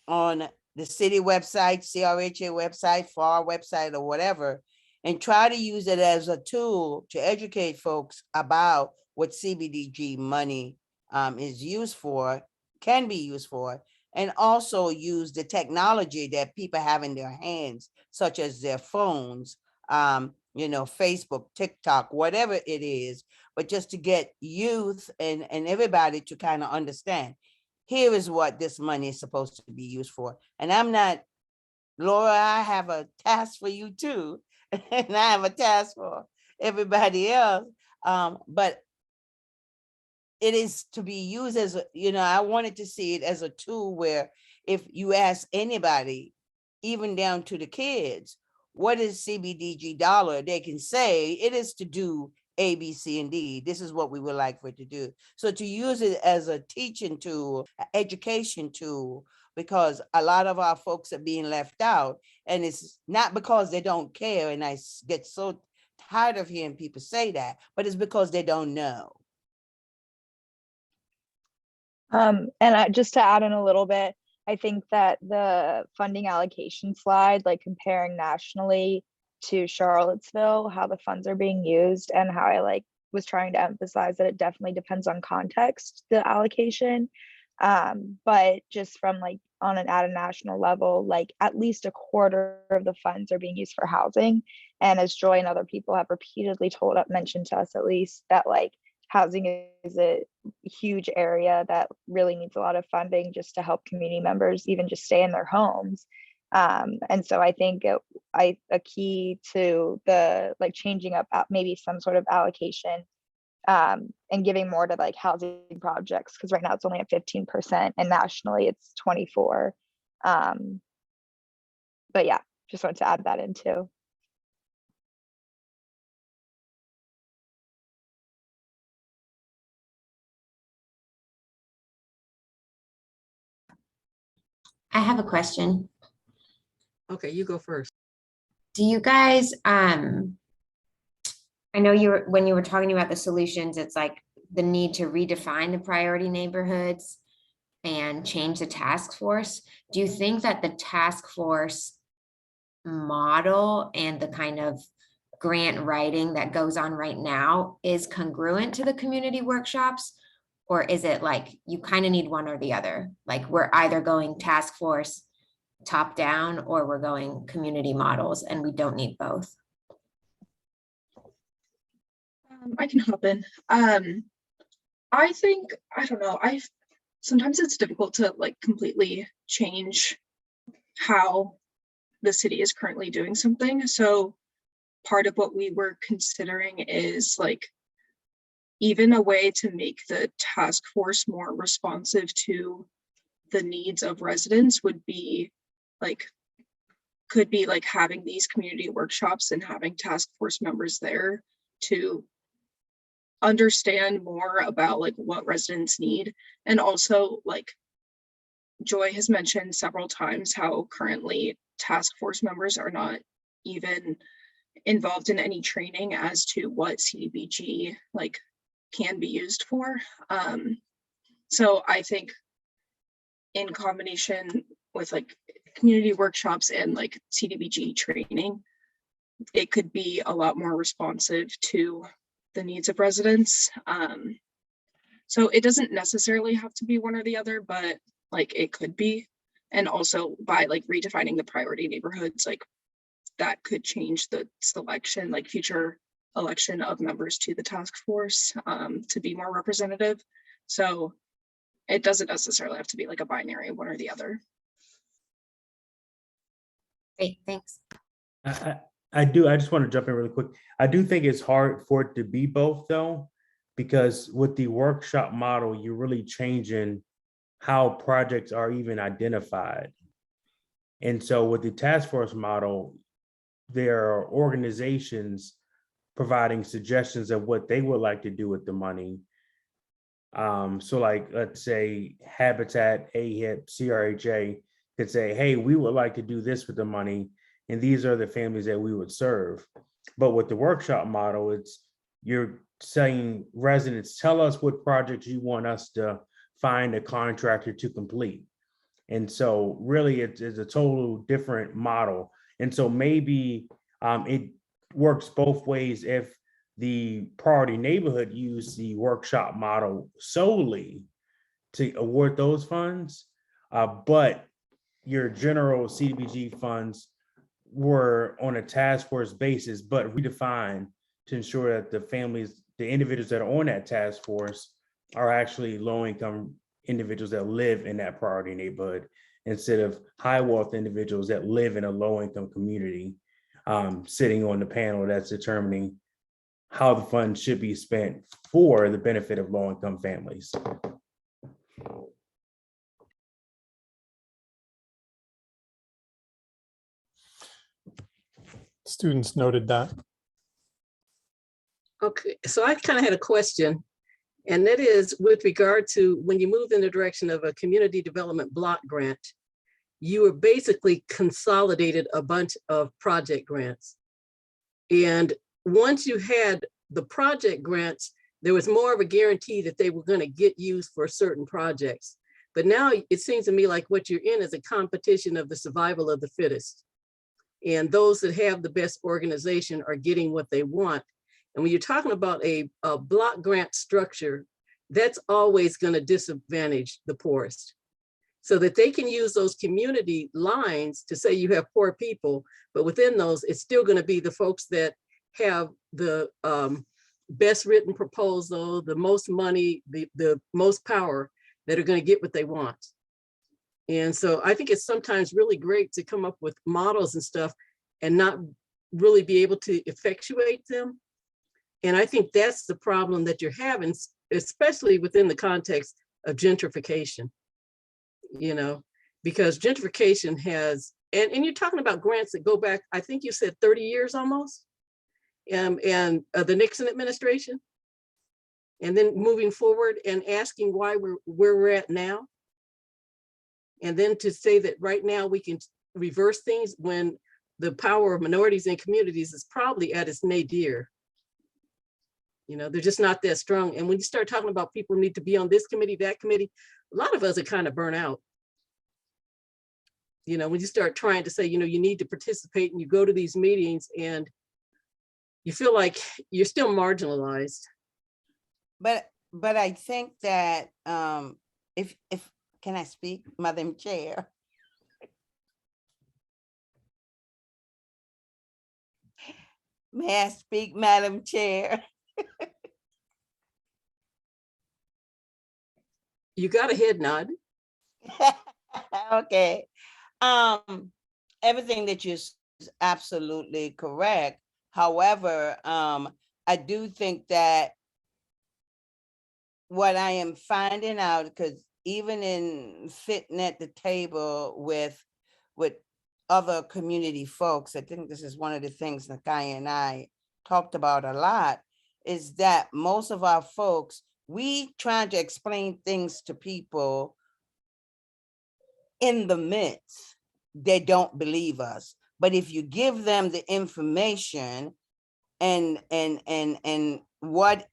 on the city website, CRHA website, FAR website, or whatever, and try to use it as a tool to educate folks about what CBDG money is used for, can be used for, and also use the technology that people have in their hands, such as their phones, Facebook, TikTok, whatever it is, but just to get youth and everybody to kind of understand, here is what this money is supposed to be used for. And I'm not, Laura, I have a task for you too, and I have a task for everybody else, but it is to be used as, I wanted to see it as a tool where if you ask anybody, even down to the kids, what is CBDG dollar? They can say it is to do A, B, C, and D. This is what we would like for it to do. So to use it as a teaching tool, education tool, because a lot of our folks are being left out, and it's not because they don't care. And I get so tired of hearing people say that, but it's because they don't know. Just to add in a little bit, I think that the funding allocation slide, like comparing nationally to Charlottesville, how the funds are being used, and how I was trying to emphasize that it definitely depends on context, the allocation. But just from at a national level, at least a quarter of the funds are being used for housing. And as Joy and other people have repeatedly mentioned to us, at least, that housing is a huge area that really needs a lot of funding just to help community members even just stay in their homes. And so I think a key to the changing up maybe some sort of allocation and giving more to housing projects, because right now it's only at 15% and nationally it's 24. But yeah, just wanted to add that in too. I have a question. Okay, you go first. Do you guys, I know when you were talking about the solutions, it's the need to redefine the priority neighborhoods and change the task force. Do you think that the task force model and the kind of grant writing that goes on right now is congruent to the community workshops? Or is it you kind of need one or the other? We're either going task force top down or we're going community models, and we don't need both. I can hop in. I think, I don't know, sometimes it's difficult to like completely change how the city is currently doing something. So part of what we were considering is like even a way to make the task force more responsive to the needs of residents would be like, could be like having these community workshops and having task force members there to understand more about like what residents need. And also, like Joy has mentioned several times, how currently task force members are not even involved in any training as to what CDBG like can be used for. So I think in combination with like community workshops and like CDBG training, it could be a lot more responsive to the needs of residents. So it doesn't necessarily have to be one or the other, but like it could be. And also by like redefining the priority neighborhoods, like that could change the selection, like future election of members to the task force to be more representative. So it doesn't necessarily have to be like a binary one or the other. Great, thanks. I just want to jump in really quick. I do think it's hard for it to be both though, because with the workshop model, you're really changing how projects are even identified. And so with the task force model, there are organizations providing suggestions of what they would like to do with the money. So like, let's say Habitat, AHIP, CRHA could say, hey, we would like to do this with the money, and these are the families that we would serve. But with the workshop model, it's you're saying residents, tell us what projects you want us to find a contractor to complete. And so really it's a total different model. And so maybe it works both ways if the priority neighborhood used the workshop model solely to award those funds, but your general CDBG funds were on a task force basis, but redefined to ensure that the families, the individuals that are on that task force are actually low-income individuals that live in that priority neighborhood instead of high wealth individuals that live in a low-income community, sitting on the panel that's determining how the funds should be spent for the benefit of low-income families. Students noted that. Okay, so I kind of had a question, and that is with regard to when you moved in the direction of a community development block grant, you were basically consolidated a bunch of project grants. And once you had the project grants, there was more of a guarantee that they were going to get used for certain projects. But now it seems to me like what you're in is a competition of the survival of the fittest. And those that have the best organization are getting what they want. And when you're talking about a block grant structure, that's always going to disadvantage the poorest. So that they can use those community lines to say you have poor people, but within those, it's still going to be the folks that have the best written proposal, the most money, the most power that are going to get what they want. And so I think it's sometimes really great to come up with models and stuff and not really be able to effectuate them. And I think that's the problem that you're having, especially within the context of gentrification, you know, because gentrification has, and you're talking about grants that go back, I think you said 30 years almost, and the Nixon administration, and then moving forward and asking why we're where we're at now. And then to say that right now we can reverse things when the power of minorities and communities is probably at its nadir. You know, they're just not that strong. And when you start talking about people need to be on this committee, that committee, a lot of us are kind of burnt out. You know, when you start trying to say, you know, you need to participate and you go to these meetings and you feel like you're still marginalized. But I think that if can I speak, Madam Chair? May I speak, Madam Chair? You got a head nod. Okay. Everything that you is absolutely correct. However, I do think that what I am finding out, because even in sitting at the table with other community folks, I think this is one of the things Nakia and I talked about a lot, is that most of our folks, we trying to explain things to people in the midst, they don't believe us. But if you give them the information and what,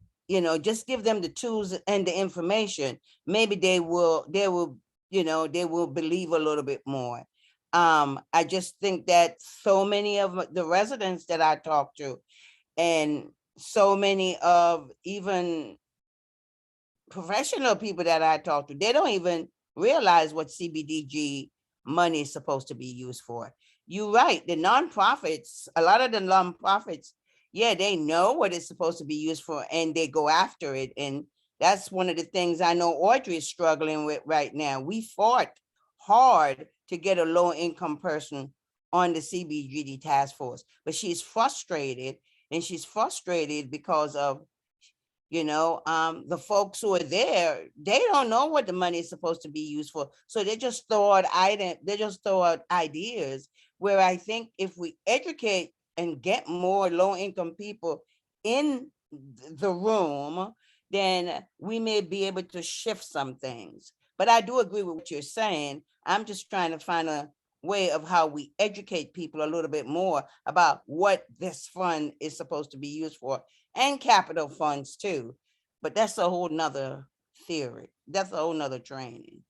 just give them the tools and the information, maybe they will believe a little bit more. I just think that so many of the residents that I talk to, and so many of even professional people that I talk to, they don't even realize what CBDG money is supposed to be used for. You're right, the nonprofits, a lot of the nonprofits, yeah, they know what it's supposed to be used for and they go after it. And that's one of the things I know Audrey is struggling with right now. We fought hard to get a low income person on the CBDG task force, but she's frustrated, and she's frustrated because of the folks who are there, they don't know what the money is supposed to be used for. So they just throw out ideas, where I think if we educate and get more low income people in the room, then we may be able to shift some things. But I do agree with what you're saying. I'm just trying to find a way of how we educate people a little bit more about what this fund is supposed to be used for, and capital funds too. But that's a whole nother theory. That's a whole nother training.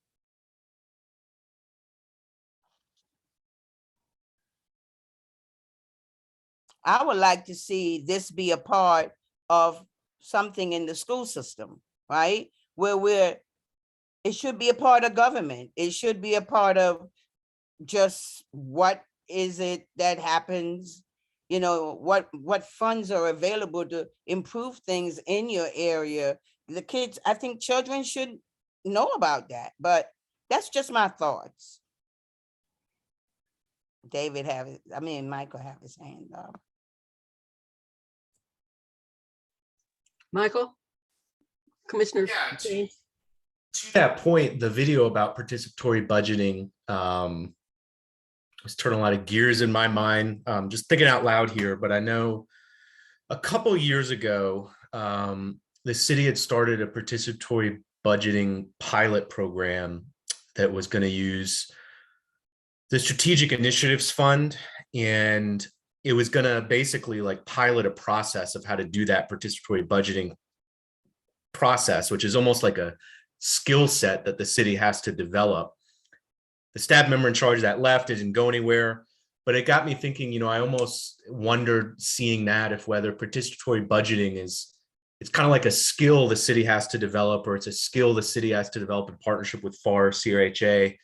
I would like to see this be a part of something in the school system, right? It should be a part of government. It should be a part of just what is it that happens, what funds are available to improve things in your area. The kids, I think children should know about that, but that's just my thoughts. Michael have his hand up. Michael? Commissioner? To that point, the video about participatory budgeting was turning a lot of gears in my mind. Just thinking out loud here, but I know a couple years ago, the city had started a participatory budgeting pilot program that was going to use the Strategic Initiatives Fund, and it was going to basically like pilot a process of how to do that participatory budgeting process, which is almost like a skill set that the city has to develop. The staff member in charge of that left, it didn't go anywhere, but it got me thinking, I almost wondered seeing that if whether participatory budgeting it's kind of like a skill the city has to develop, or it's a skill the city has to develop in partnership with FAR, CRHA,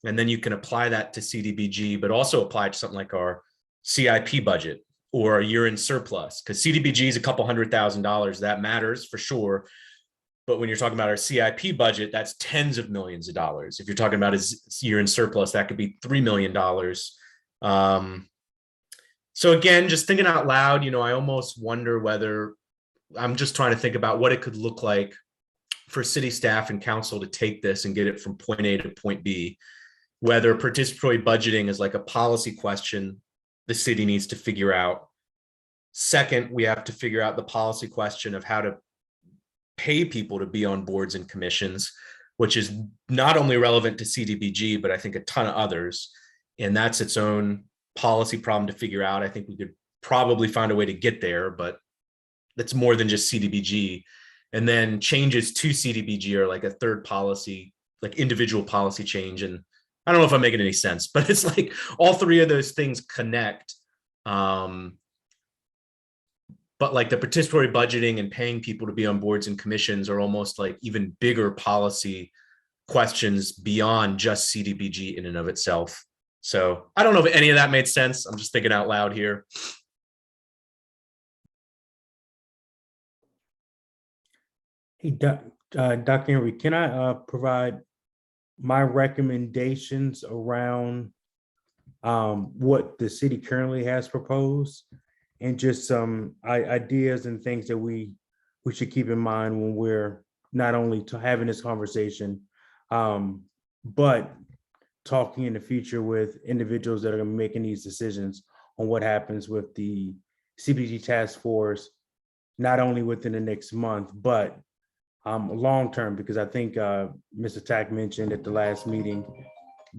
and then you can apply that to CDBG, but also apply it to something like our CIP budget or a year in surplus, because CDBG is a couple $100,000, that matters for sure. But when you're talking about our CIP budget, that's tens of millions of dollars. If you're talking about a year in surplus, that could be $3 million. So again, just thinking out loud, I almost wonder whether, I'm just trying to think about what it could look like for city staff and council to take this and get it from point A to point B, whether participatory budgeting is like a policy question the city needs to figure out. Second, we have to figure out the policy question of how to pay people to be on boards and commissions, which is not only relevant to CDBG, but I think a ton of others. And that's its own policy problem to figure out. I think we could probably find a way to get there, but that's more than just CDBG. And then changes to CDBG are like a third policy, like individual policy change. And I don't know if I'm making any sense, but it's like all three of those things connect. But like the participatory budgeting and paying people to be on boards and commissions are almost like even bigger policy questions beyond just CDBG in and of itself. So I don't know if any of that made sense. I'm just thinking out loud here. Hey, Dr. Henry, can I provide my recommendations around what the city currently has proposed and just some ideas and things that we should keep in mind when we're not only having this conversation, but talking in the future with individuals that are making these decisions on what happens with the CPG task force, not only within the next month, but long term, because I think Mr. Tack mentioned at the last meeting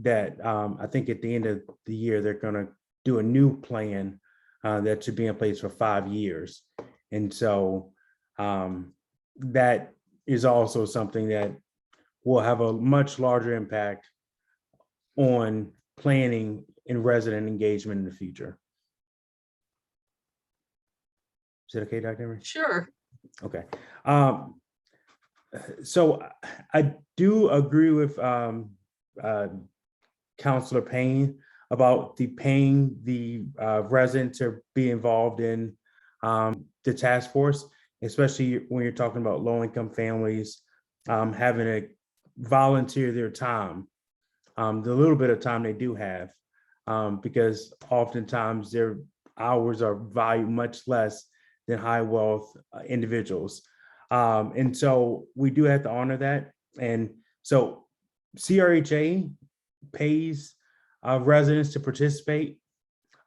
that I think at the end of the year, they're going to do a new plan that should be in place for 5 years. And so that is also something that will have a much larger impact on planning and resident engagement in the future. Is that okay, Dr. Emery? Sure. Okay. So I do agree with Councilor Payne about paying the residents to be involved in the task force, especially when you're talking about low-income families having to volunteer their time, the little bit of time they do have, because oftentimes their hours are valued much less than high wealth individuals. And so we do have to honor that. And so CRHA pays residents to participate.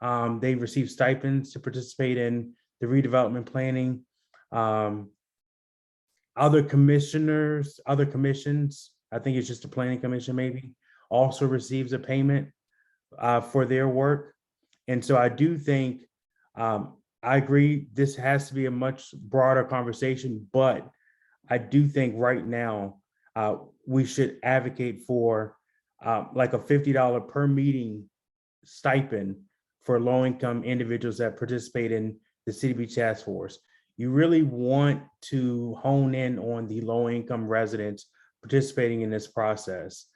They receive stipends to participate in the redevelopment planning. Other commissions, I think it's just the planning commission maybe, also receives a payment for their work. And so I do think, I agree, this has to be a much broader conversation, but I do think right now we should advocate for like a $50 per meeting stipend for low-income individuals that participate in the CDB task force. You really want to hone in on the low-income residents participating in this process.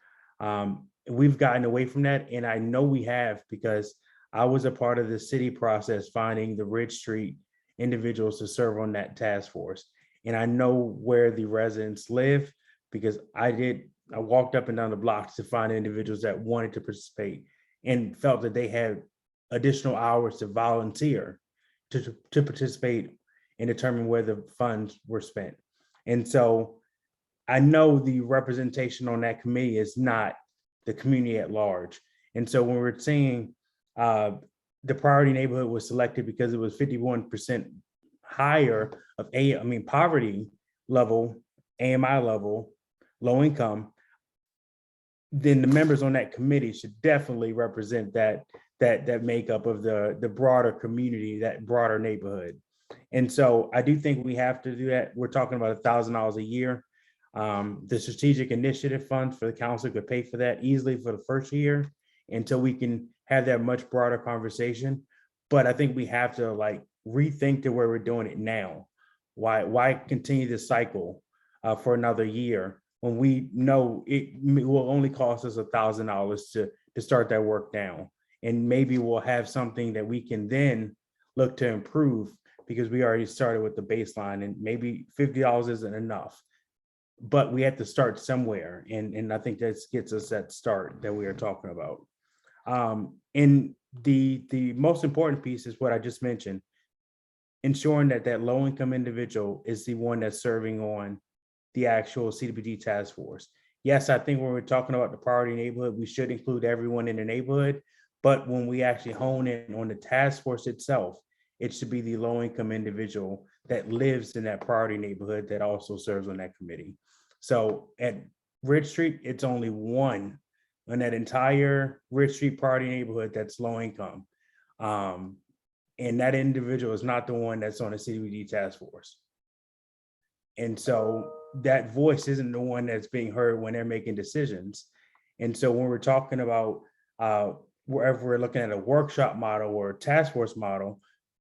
We've gotten away from that, and I know we have, because I was a part of the city process finding the Ridge Street individuals to serve on that task force. And I know where the residents live because I walked up and down the blocks to find individuals that wanted to participate and felt that they had additional hours to volunteer to participate and determine where the funds were spent. And so I know the representation on that committee is not the community at large. And so when we're saying the priority neighborhood was selected because it was 51% higher of poverty level, AMI level, low income, then the members on that committee should definitely represent that makeup of the broader community, that broader neighborhood. And so I do think we have to do that. We're talking about $1,000 a year. The strategic initiative funds for the council could pay for that easily for the first year until we can have that much broader conversation. But I think we have to rethink to where we're doing it now. Why continue this cycle for another year when we know it will only cost us $1,000 to start that work now? And maybe we'll have something that we can then look to improve because we already started with the baseline, and maybe $50 isn't enough. But we have to start somewhere. And I think that gets us that start that we are talking about. And the most important piece is what I just mentioned, ensuring that low-income individual is the one that's serving on the actual CDBG task force. Yes, I think when we're talking about the priority neighborhood, we should include everyone in the neighborhood. But when we actually hone in on the task force itself, it should be the low-income individual that lives in that priority neighborhood that also serves on that committee. So at Ridge Street, it's only one on that entire Ridge Street priority neighborhood that's low income. And that individual is not the one that's on the CDBG task force. And so that voice isn't the one that's being heard when they're making decisions. And so when we're talking about wherever we're looking at a workshop model or a task force model,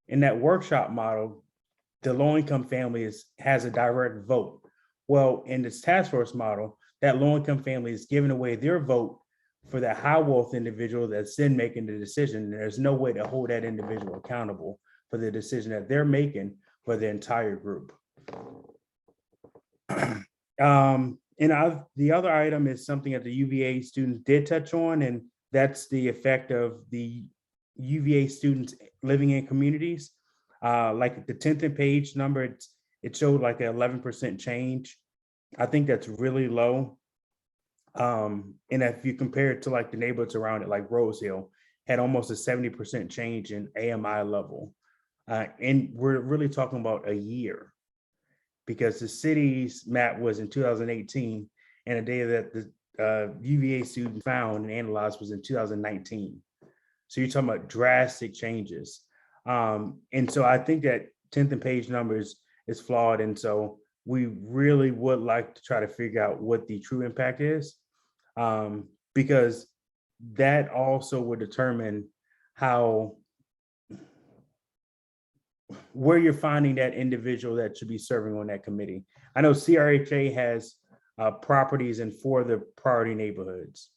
in that workshop model, the low-income family has a direct vote. Well, in this task force model, that low-income family is giving away their vote for that high wealth individual that's then making the decision. And there's no way to hold that individual accountable for the decision that they're making for the entire group. The other item is something that the UVA students did touch on, and that's the effect of the UVA students living in communities. Like the 10th page number, it showed like an 11% change. I think that's really low. And if you compare it to like the neighborhoods around it, like Rose Hill, had almost a 70% change in AMI level. And we're really talking about a year, because the city's map was in 2018, and the data that the UVA student found and analyzed was in 2019. So you're talking about drastic changes. And so I think that 10th page numbers is flawed. And so we really would like to try to figure out what the true impact is, because that also would determine where you're finding that individual that should be serving on that committee. I know CRHA has properties in 4 of the priority neighborhoods.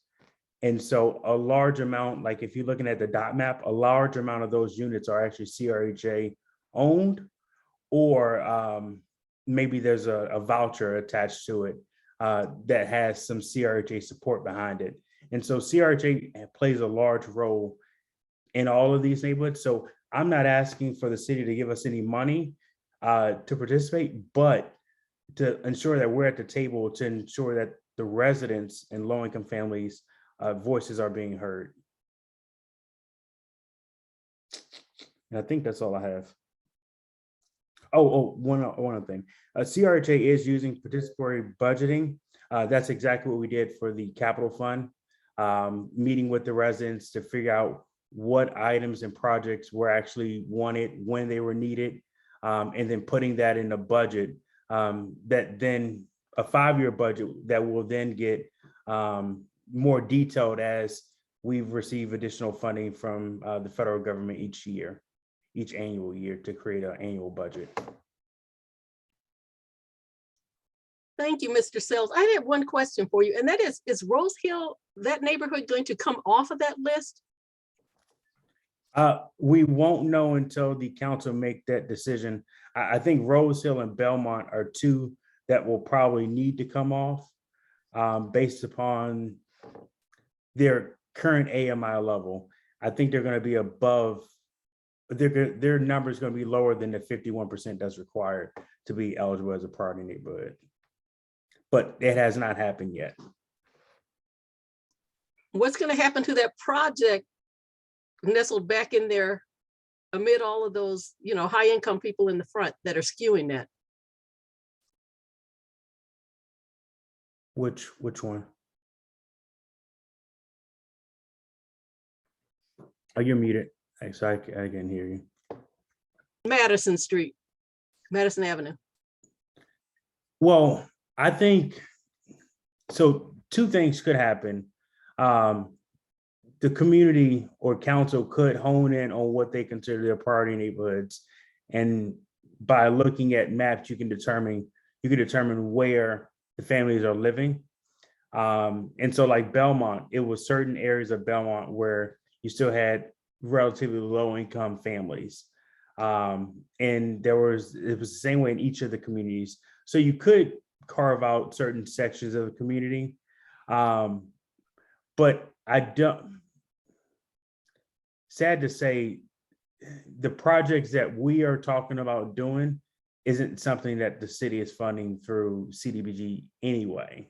And so a large amount, like if you're looking at the dot map, a large amount of those units are actually CRHA owned, or maybe there's a voucher attached to it that has some CRHA support behind it. And so CRHA plays a large role in all of these neighborhoods. So I'm not asking for the city to give us any money to participate, but to ensure that we're at the table to ensure that the residents and low-income families' voices are being heard. And I think that's all I have. One other thing. CRHA is using participatory budgeting. That's exactly what we did for the capital fund, meeting with the residents to figure out what items and projects were actually wanted, when they were needed, and then putting that in a budget that then a 5-year budget that will then get more detailed as we've received additional funding from the federal government each annual year to create an annual budget. Thank you, Mr. Sells. I have one question for you, and that is Rose Hill, that neighborhood, going to come off of that list? We won't know until the council make that decision. I think Rose Hill and Belmont are 2 that will probably need to come off based upon their current AMI level. I think they're going to be above, their number is going to be lower than the 51% that's required to be eligible as a priority neighborhood. But it has not happened yet. What's going to happen to that project nestled back in there amid all of those, high income people in the front that are skewing that? Which one? Oh, you're muted. So I can hear you. Madison Street, Madison Avenue. Well, I think, so 2 things could happen. The community or council could hone in on what they consider their priority neighborhoods. And by looking at maps, you can determine where the families are living. And so like Belmont, it was certain areas of Belmont where you still had relatively low income families. And it was the same way in each of the communities. So you could carve out certain sections of the community. But sad to say, the projects that we are talking about doing isn't something that the city is funding through CDBG anyway.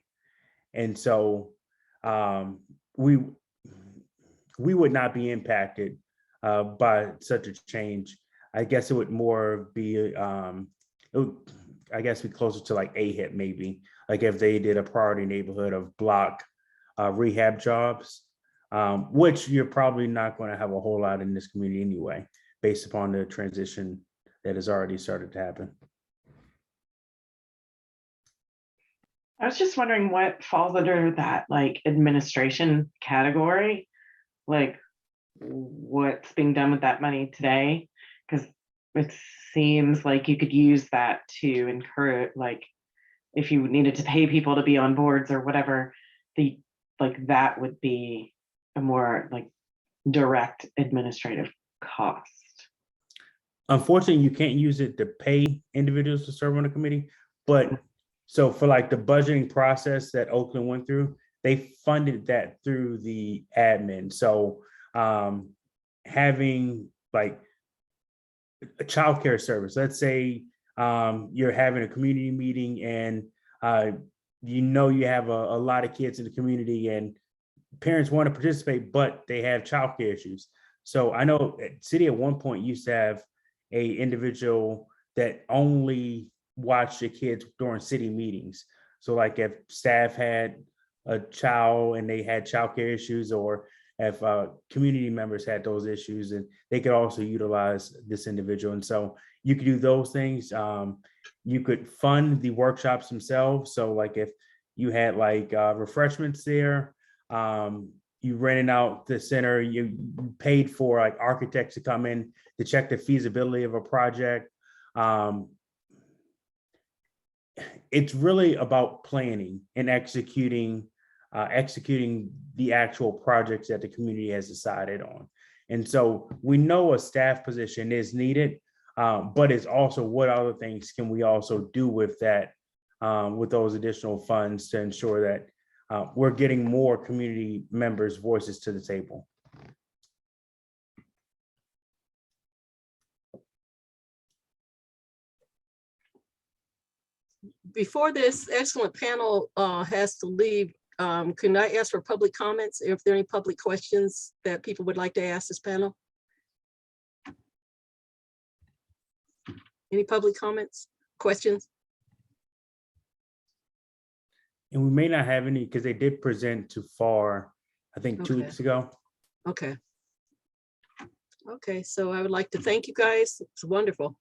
And so we would not be impacted by such a change. I guess it would more be, I guess be closer to like AHIP maybe, like if they did a priority neighborhood of block rehab jobs, which you're probably not going to have a whole lot in this community anyway, based upon the transition that has already started to happen. I was just wondering what falls under that like administration category, like what's being done with that money today? Because it seems like you could use that to encourage, like if you needed to pay people to be on boards or whatever, that would be a more like direct administrative cost. Unfortunately, you can't use it to pay individuals to serve on a committee, but So for like the budgeting process that Oakland went through, they funded that through the admin. So having like a childcare service, let's say you're having a community meeting and you have a lot of kids in the community and parents want to participate, but they have childcare issues. So I know City at one point used to have a individual that only watched the kids during city meetings. So like if staff had a child and they had childcare issues, or if community members had those issues, and they could also utilize this individual. And so you could do those things. You could fund the workshops themselves. So like if you had like refreshments there, you rented out the center, you paid for like architects to come in to check the feasibility of a project. It's really about planning and executing the actual projects that the community has decided on. And so we know a staff position is needed, but it's also what other things can we also do with that, with those additional funds to ensure that we're getting more community members' voices to the table. Before this excellent panel has to leave, can I ask for public comments? If there are any public questions that people would like to ask this panel? Any public comments, questions? And we may not have any because they did present to FAR, I think 2 weeks ago. Okay. Okay, so I would like to thank you guys. It's wonderful.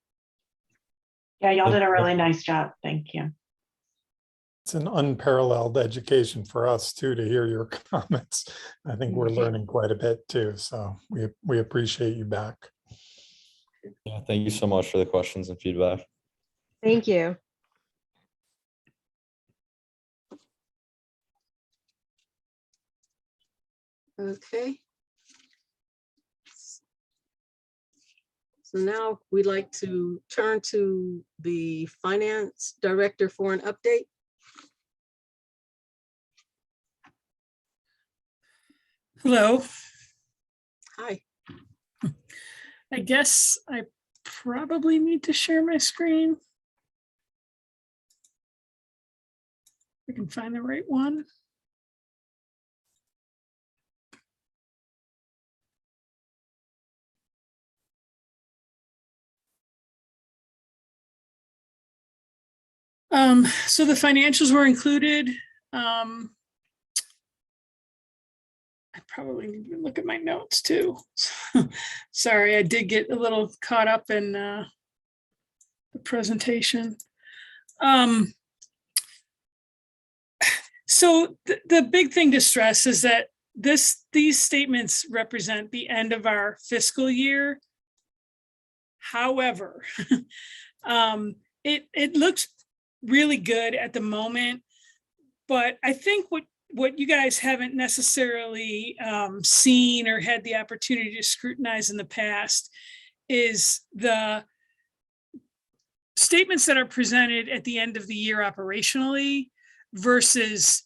Yeah, y'all did a really nice job. Thank you. It's an unparalleled education for us too, to hear your comments. I think we're learning quite a bit too. So we appreciate you back. Yeah, thank you so much for the questions and feedback. Thank you. Okay. So now we'd like to turn to the finance director for an update. Hello. Hi. I guess I probably need to share my screen. I can find the right one. So the financials were included. I probably need to look at my notes too. Sorry, I did get a little caught up in the presentation. So the big thing to stress is that these statements represent the end of our fiscal year. However, it looks really good at the moment, but I think what you guys haven't necessarily seen or had the opportunity to scrutinize in the past is the statements that are presented at the end of the year operationally versus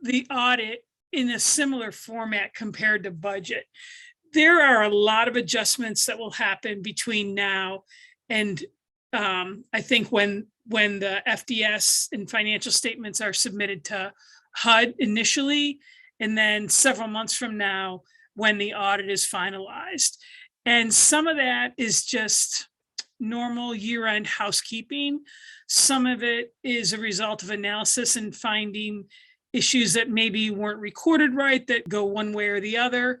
the audit in a similar format compared to budget. There are a lot of adjustments that will happen between now and I think when the FDS and financial statements are submitted to HUD initially, and then several months from now when the audit is finalized. And some of that is just normal year-end housekeeping. Some of it is a result of analysis and finding issues that maybe weren't recorded right that go one way or the other.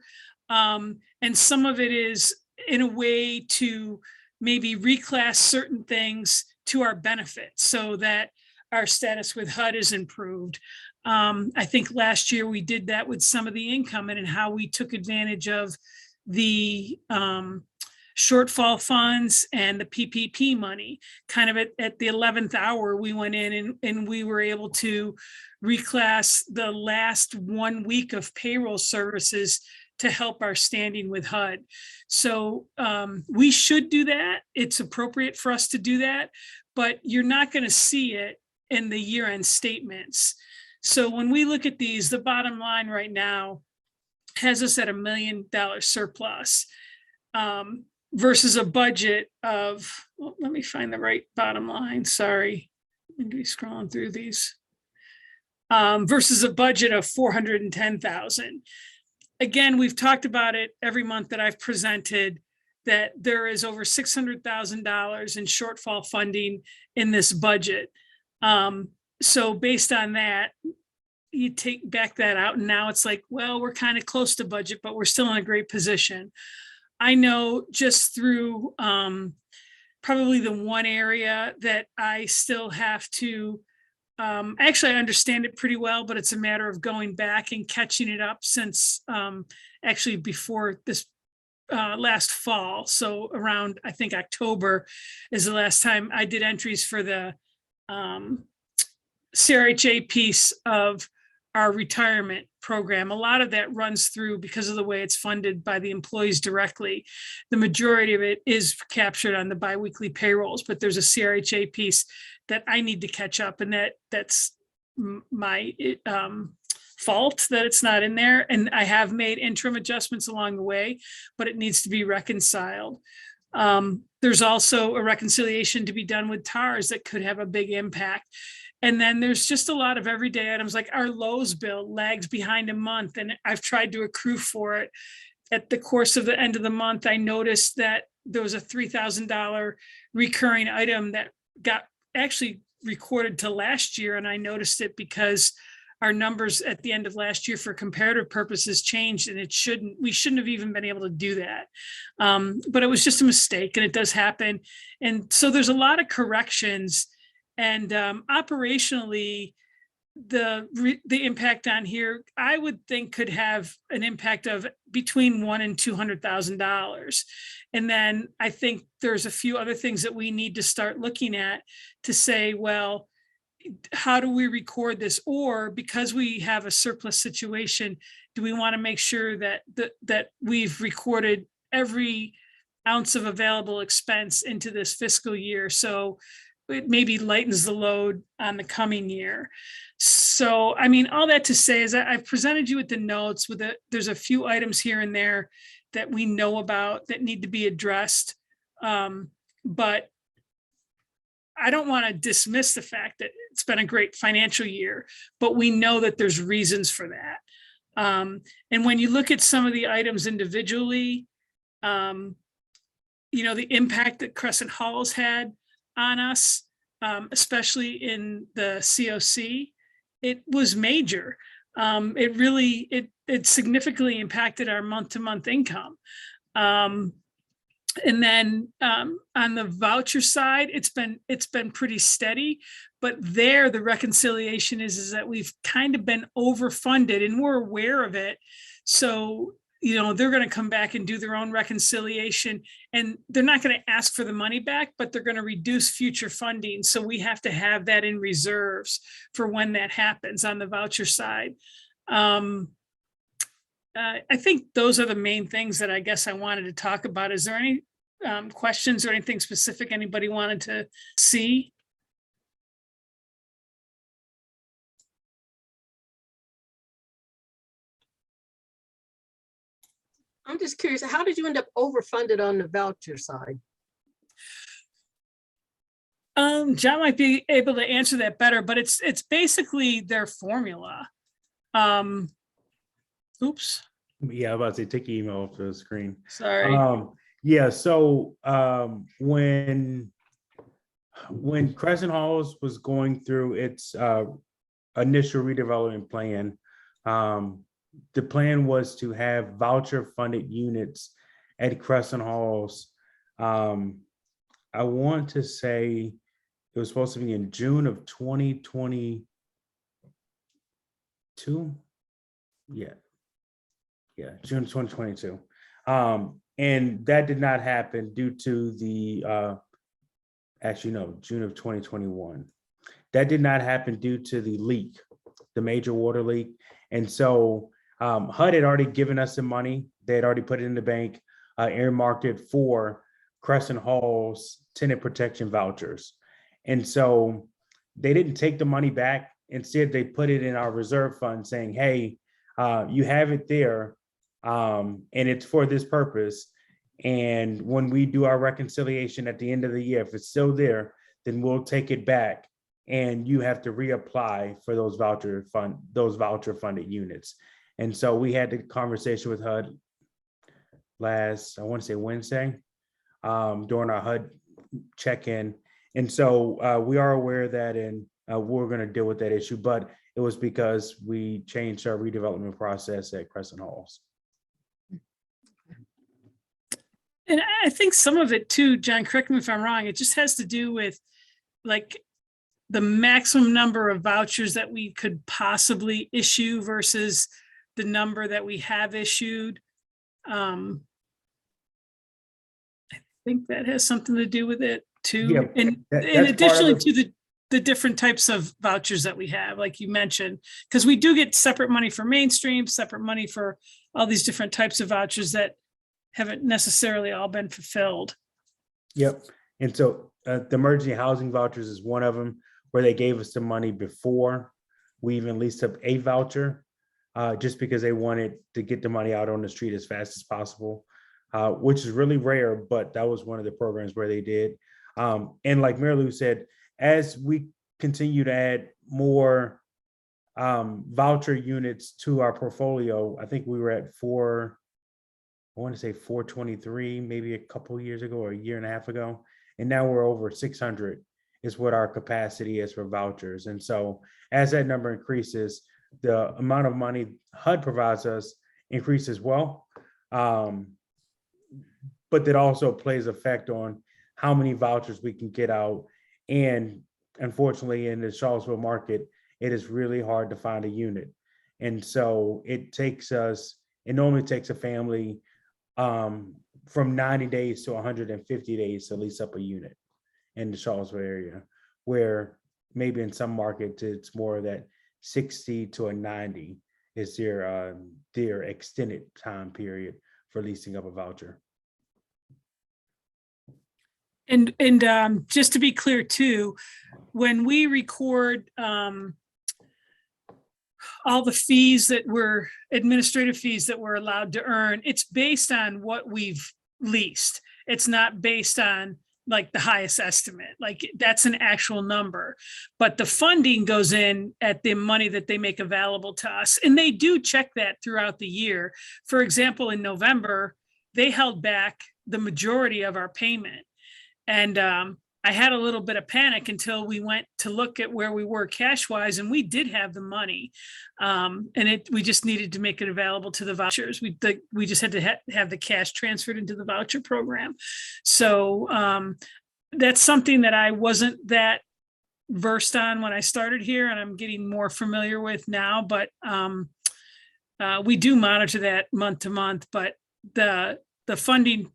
And some of it is in a way to maybe reclass certain things to our benefit so that our status with HUD is improved. I think last year we did that with some of the income and how we took advantage of the shortfall funds and the PPP money. Kind of at the 11th hour, we went in and we were able to reclass the last 1 week of payroll services to help our standing with HUD. So we should do that. It's appropriate for us to do that, but you're not going to see it in the year-end statements. So when we look at these, the bottom line right now has us at $1 million surplus versus a budget of, well, let me find the right bottom line, sorry. I'm gonna be scrolling through these. Versus a budget of 410,000. Again, we've talked about it every month that I've presented, that there is over $600,000 in shortfall funding in this budget. So based on that, you take back that out and now it's like, well, we're kind of close to budget, but we're still in a great position. I know just through probably the one area that I still have to, actually I understand it pretty well, but it's a matter of going back and catching it up since actually before this last fall. So around, I think October is the last time I did entries for the CRHA piece of our retirement program. A lot of that runs through because of the way it's funded by the employees directly. The majority of it is captured on the biweekly payrolls, but there's a CRHA piece that I need to catch up, and that's my fault that it's not in there. And I have made interim adjustments along the way, but it needs to be reconciled. There's also a reconciliation to be done with TARS that could have a big impact. And then there's just a lot of everyday items, like our Lowe's bill lags behind a month, and I've tried to accrue for it. At the course of the end of the month, I noticed that there was a $3,000 recurring item that got actually recorded to last year. And I noticed it because our numbers at the end of last year for comparative purposes changed, and we shouldn't have even been able to do that. But it was just a mistake, and it does happen. And so there's a lot of corrections. And operationally, the impact on here, I would think could have an impact of between $100,000 and $200,000. And then I think there's a few other things that we need to start looking at to say, well, how do we record this? Or because we have a surplus situation, do we want to make sure that that we've recorded every ounce of available expense into this fiscal year? So it maybe lightens the load on the coming year. So, I mean, all that to say is that I've presented you with the notes with there's a few items here and there that we know about that need to be addressed. But I don't want to dismiss the fact that it's been a great financial year, but we know that there's reasons for that. And when you look at some of the items individually, the impact that Crescent Halls had on us, especially in the COC, it was major. It significantly impacted our month-to-month income. And then on the voucher side, it's been pretty steady, but there the reconciliation is that we've kind of been overfunded, and we're aware of it. So they're going to come back and do their own reconciliation, and they're not going to ask for the money back, but they're going to reduce future funding. So we have to have that in reserves for when that happens on the voucher side. I think those are the main things that I guess I wanted to talk about. Is there any questions or anything specific anybody wanted to see? I'm just curious, how did you end up overfunded on the voucher side? John might be able to answer that better, but it's basically their formula. Oops. Yeah, I'm about to say, take your email off the screen. Sorry. Yeah, so when Crescent Halls was going through its initial redevelopment plan, the plan was to have voucher funded units at Crescent Halls. I want to say it was supposed to be in June of 2022. Yeah, June 2022. And that did not happen due to the, June of 2021. That did not happen due to the leak, the major water leak. And so HUD had already given us some money. They had already put it in the bank, earmarked it for Crescent Hall's tenant protection vouchers. And so they didn't take the money back. Instead, they put it in our reserve fund saying, hey, you have it there, and it's for this purpose. And when we do our reconciliation at the end of the year, if it's still there, then we'll take it back and you have to reapply for those voucher funded units. And so we had the conversation with HUD last, I want to say Wednesday, during our HUD check-in. And so we are aware of that, and we're going to deal with that issue, but it was because we changed our redevelopment process at Crescent Halls. And I think some of it too, John, correct me if I'm wrong, it just has to do with like the maximum number of vouchers that we could possibly issue versus the number that we have issued. I think that has something to do with it too. Yeah, and additionally to the different types of vouchers that we have, like you mentioned, because we do get separate money for mainstream, separate money for all these different types of vouchers that haven't necessarily all been fulfilled. Yep. And so the emergency housing vouchers is one of them, where they gave us the money before we even leased up a voucher, just because they wanted to get the money out on the street as fast as possible, which is really rare, but that was one of the programs where they did. And like Mary Lou said, as we continue to add more voucher units to our portfolio, I think we were at 423, maybe a couple of years ago or a year and a half ago. And now we're over 600 is what our capacity is for vouchers. And so as that number increases, the amount of money HUD provides us increases well. But that also plays effect on how many vouchers we can get out. And unfortunately, in the Charlottesville market, it is really hard to find a unit. And so it normally takes a family from 90 days to 150 days to lease up a unit in the Charlottesville area, where maybe in some markets it's more of that 60 to a 90 is their extended time period for leasing up a voucher. And just to be clear too, when we record all the fees that were administrative fees that we're allowed to earn, it's based on what we've leased. It's not based on like the highest estimate, like that's an actual number, but the funding goes in at the money that they make available to us. And they do check that throughout the year. For example, in November, they held back the majority of our payment. And I had a little bit of panic until we went to look at where we were cash wise, and we did have the money. We just needed to make it available to the vouchers. We just had to have the cash transferred into the voucher program. So that's something that I wasn't that versed on when I started here, and I'm getting more familiar with now, but we do monitor that month to month, but the funding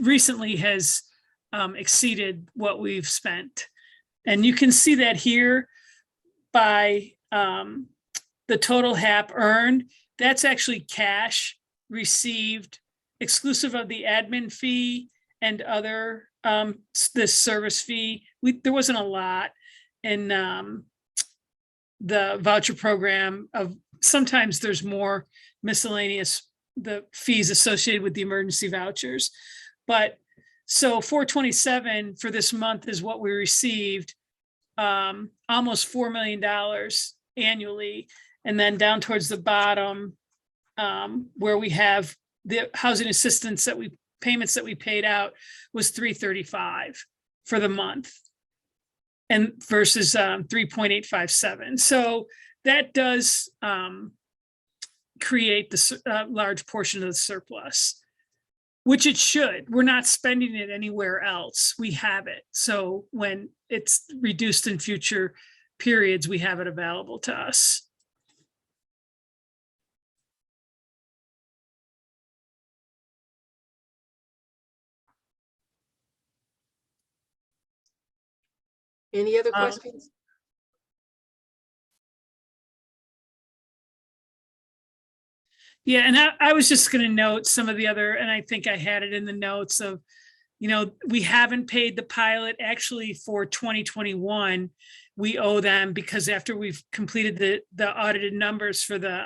recently has exceeded what we've spent. And you can see that here by the total HAP earned. That's actually cash received exclusive of the admin fee and other this service fee. There wasn't a lot in the voucher program. Sometimes there's more miscellaneous, the fees associated with the emergency vouchers, but so 427 for this month is what we received, almost $4 million annually. And then down towards the bottom, where we have the housing assistance payments that we paid out was 335 for the month, and versus 3.857. So that does create the large portion of the surplus, which it should. We're not spending it anywhere else. We have it. So when it's reduced in future periods, we have it available to us. Any other questions? Yeah, and I was just going to note some of the other, and I think I had it in the notes of, we haven't paid the pilot actually for 2021. we owe them, because after we've completed the audited numbers for the,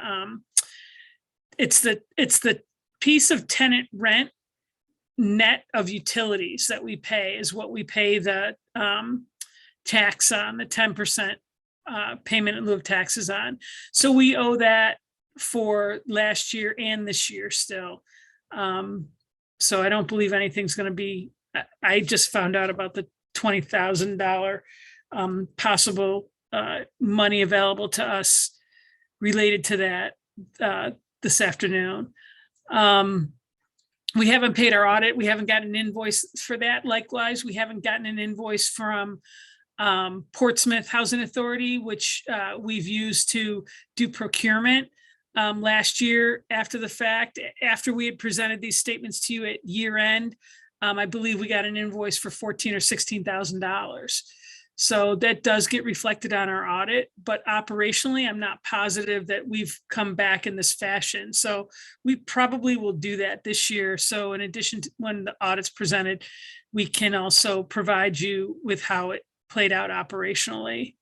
it's the piece of tenant rent net of utilities that we pay is what we pay the tax on, the 10% payment in lieu of taxes on. So we owe that for last year and this year still. So I don't believe anything's going to be, I just found out about the $20,000 possible money available to us related to that this afternoon. We haven't paid our audit. We haven't gotten an invoice for that. Likewise, we haven't gotten an invoice from Portsmouth Housing Authority, which we've used to do procurement last year after the fact. After we had presented these statements to you at year end, I believe we got an invoice for $14,000 or $16,000. So that does get reflected on our audit, but operationally, I'm not positive that we've come back in this fashion. So we probably will do that this year. So in addition to when the audit's presented, we can also provide you with how it played out operationally.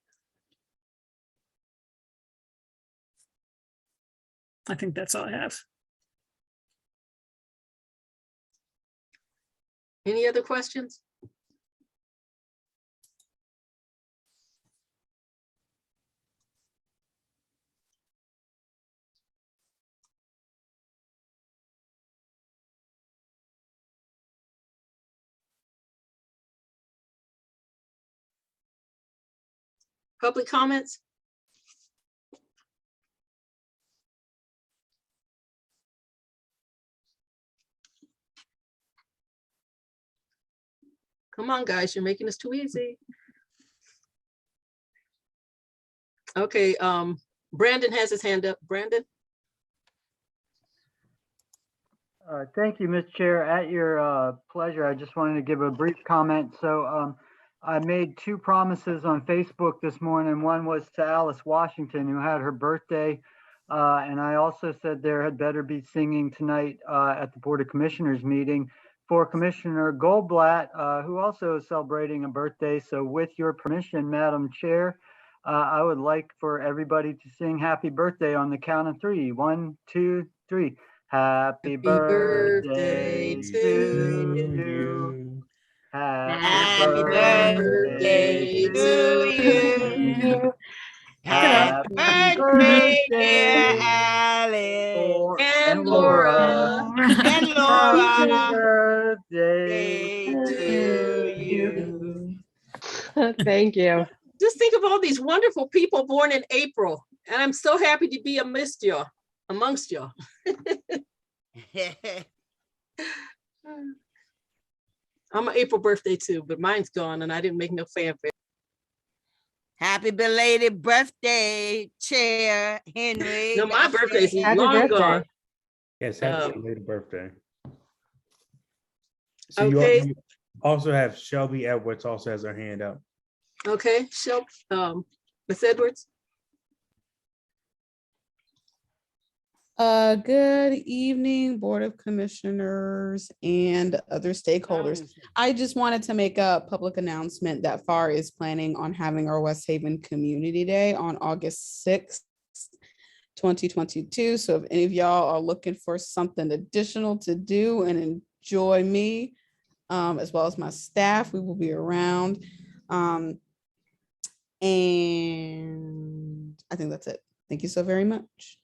I think that's all I have. Any other questions? Public comments? Come on, guys, you're making this too easy. Okay, Brandon has his hand up. Brandon? Thank you, Ms. Chair. At your pleasure, I just wanted to give a brief comment. So I made 2 promises on Facebook this morning. One was to Alice Washington, who had her birthday. And I also said there had better be singing tonight at the Board of Commissioners meeting for Commissioner Goldblatt, who also is celebrating a birthday. So with your permission, Madam Chair, I would like for everybody to sing happy birthday on the count of 3. 1, 2, 3. Happy birthday to you. Happy birthday to you. Happy birthday, dear Alice and Laura. and Laura. Happy birthday to you. Thank you. Just think of all these wonderful people born in April, and I'm so happy to be amongst you. I'm an April birthday too, but mine's gone and I didn't make no fanfare. Happy belated birthday, Chair Henry. No, my birthday's Happy long birthday. gone. Yes, happy belated birthday. So Okay. you also have Shelby Edwards also has her hand up. Okay, so Ms. Edwards. Good evening, Board of Commissioners and other stakeholders. I just wanted to make a public announcement that FAR is planning on having our West Haven Community Day on August 6th, 2022. So if any of y'all are looking for something additional to do and enjoy me, as well as my staff, we will be around. And I think that's it. Thank you so very much.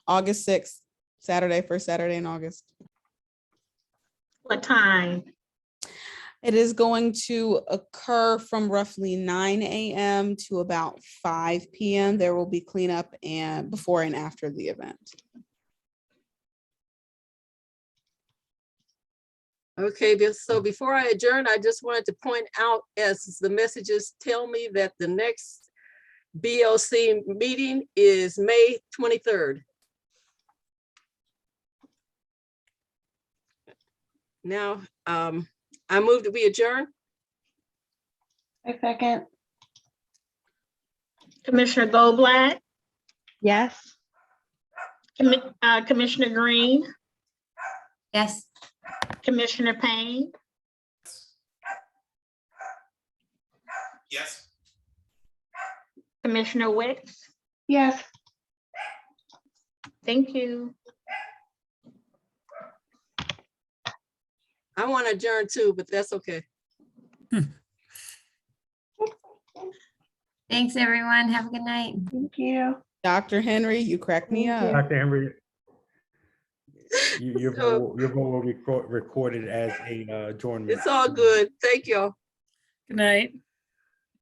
August 6th, Saturday, first Saturday in August. What time? It is going to occur from roughly 9 a.m. to about 5 p.m. There will be cleanup and before and after the event. Okay, so before I adjourn, I just wanted to point out, as the messages tell me, that the next BOC meeting is May 23rd. Now, I move that we adjourn. A second. Commissioner Goldblatt? Yes. Commissioner Green? Yes. Commissioner Payne? Yes. Commissioner Wicks? Yes. Thank you. I want to adjourn too, but that's okay. Thanks, everyone. Have a good night. Thank you. Dr. Henry, you cracked me up. Dr. Henry, your vote will be recorded as a adjournment. It's all good. Thank y'all. Good night.